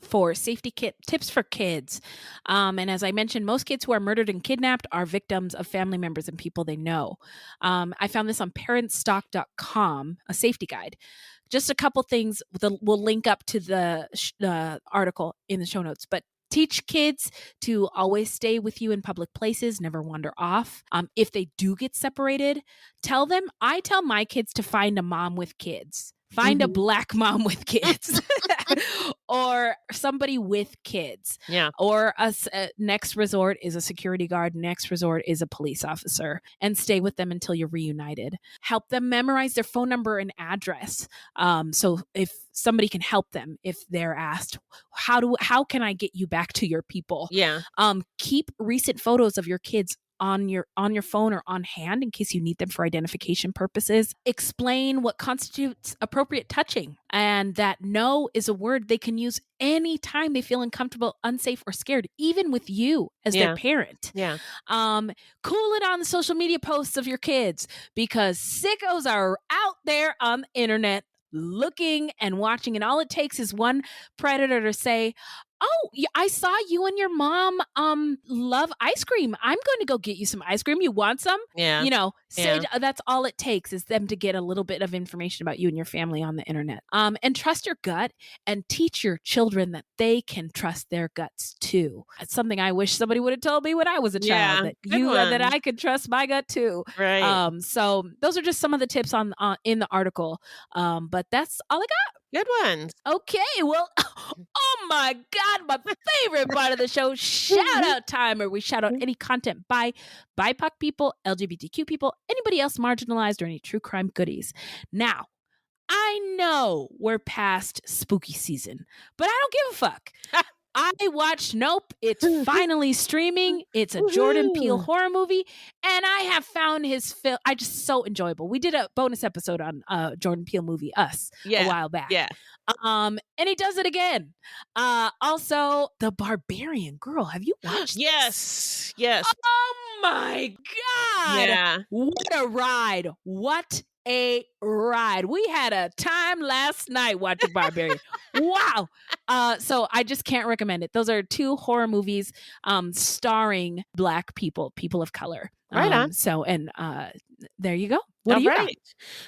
for safety tips for kids. And as I mentioned, most kids who are murdered and kidnapped are victims of family members and people they know. I found this on parentstock.com, a safety guide. Just a couple things. We'll link up to the article in the show notes, but teach kids to always stay with you in public places, never wander off. If they do get separated, I tell my kids to find a mom with kids. Find a Black mom with kids or somebody with kids. Yeah. Or next resort is a security guard. Next resort is a police officer, and stay with them until you're reunited. Help them memorize their phone number and address. So if somebody can help them, if they're asked, how can I get you back to your people? Yeah. Keep recent photos of your kids on your phone or on hand in case you need them for identification purposes. Explain what constitutes appropriate touching, and that no is a word they can use anytime they feel uncomfortable, unsafe, or scared, even with you as their parent. Yeah. Cool it on the social media posts of your kids, because sickos are out there on the internet looking and watching, and all it takes is one predator to say, "Oh, I saw you and your mom love ice cream. I'm going to go get you some ice cream. You want some?" Yeah. That's all it takes is them to get a little bit of information about you and your family on the internet. And trust your gut, and teach your children that they can trust their guts too. That's something I wish somebody would have told me when I was a child, that I could trust my gut too. Right. So those are just some of the tips in the article. But that's all I got. Good ones. Okay, well, oh my God, my favorite part of the show, shout out time, where we shout out any content by BIPOC people, LGBTQ people, anybody else marginalized, or any true crime goodies. Now, I know we're past spooky season, but I don't give a fuck. I watched Nope. It's finally streaming. It's a Jordan Peele horror movie, and I have found his film. Just so enjoyable. We did a bonus episode on Jordan Peele movie Us a while back. Yeah. And he does it again. Also, The Barbarian Girl. Have you watched this? Yes. Oh my God. Yeah. What a ride. What a ride. We had a time last night watching Barbarian. Wow. So I just can't recommend it. Those are two horror movies starring Black people of color. Right on. So, and there you go. What do you got?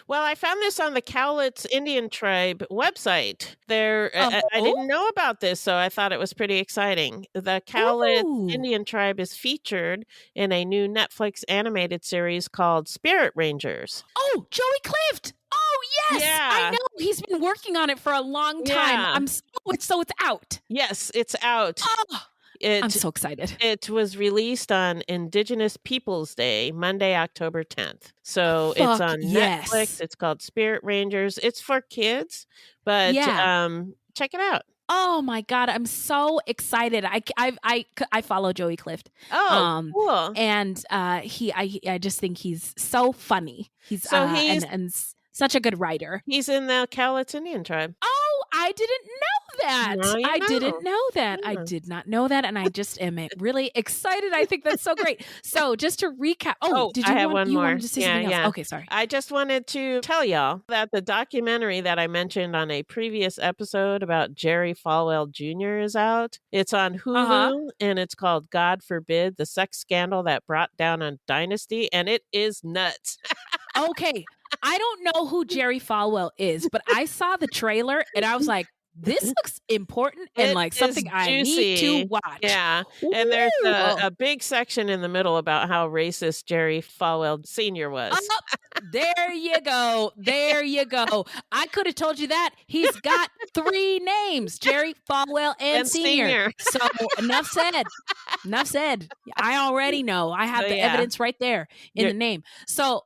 Well, I found this on the Cowlitz Indian Tribe website. I didn't know about this, so I thought it was pretty exciting. The Cowlitz Indian Tribe is featured in a new Netflix animated series called Spirit Rangers. Oh, Joey Clift. Oh, yes. Yeah. I know. He's been working on it for a long time. Yeah. So it's out. Yes, it's out. Oh. I'm so excited. It was released on Indigenous Peoples Day, Monday, October 10th. So it's Fuck on yes. Netflix. It's called Spirit Rangers. It's for kids, but check it out. Oh my God, I'm so excited. I follow Joey Clift. Oh, cool. And I just think he's so funny. He's and such a good writer. He's in the Cowlitz Indian tribe. Oh, I didn't know that. Now you know. Didn't know that. Yeah. I did not know that. And I just am really excited. I think that's so great. So just to recap. Did you I have one more. Wanted to say something else? Okay, sorry. I just wanted to tell y'all that the documentary that I mentioned on a previous episode about Jerry Falwell Jr. is out. It's on Hulu and it's called God Forbid, the Sex Scandal That Brought Down a Dynasty. And it is nuts. Okay. I don't know who Jerry Falwell is, but I saw the trailer and I was like, this looks important and like something I need to watch. Yeah. And there's a big section in the middle about how racist Jerry Falwell Sr. was. There you go. There you go. I could have told you that. He's got 3 names, Jerry Falwell and Sr. So enough said. Enough said. I already know. I have the evidence right there in the name. So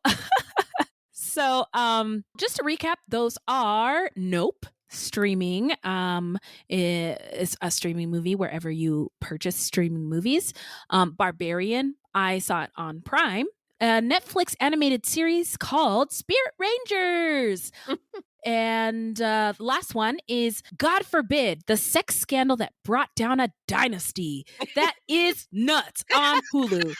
just to recap, those are Nope. Streaming is a streaming movie wherever you purchase streaming movies. Barbarian, I saw it on Prime. A Netflix animated series called Spirit Rangers. And the last one is God Forbid, the sex scandal that brought down a dynasty. That is nuts on Hulu.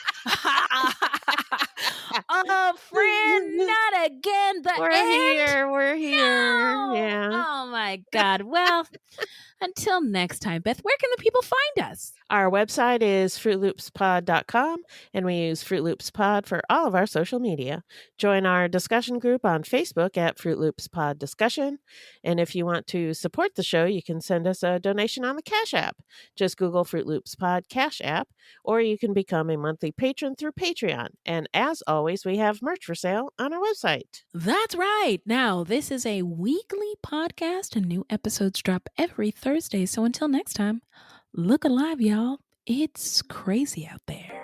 Oh, friend, not again. We're here. No. Yeah. Oh my God. Well, until next time, Beth, where can the people find us? Our website is fruitloopspod.com, and we use Fruit Loops Pod for all of our social media. Join our discussion group on Facebook at Fruit Loops Pod Discussion. And if you want to support the show, you can send us a donation on the Cash App. Just Google Fruit Loops Pod Cash App, or you can become a monthly patron through Patreon. And as always, we have merch for sale on our website. That's right. Now, this is a weekly podcast, and new episodes drop every Thursday. So until next time, look alive, y'all. It's crazy out there.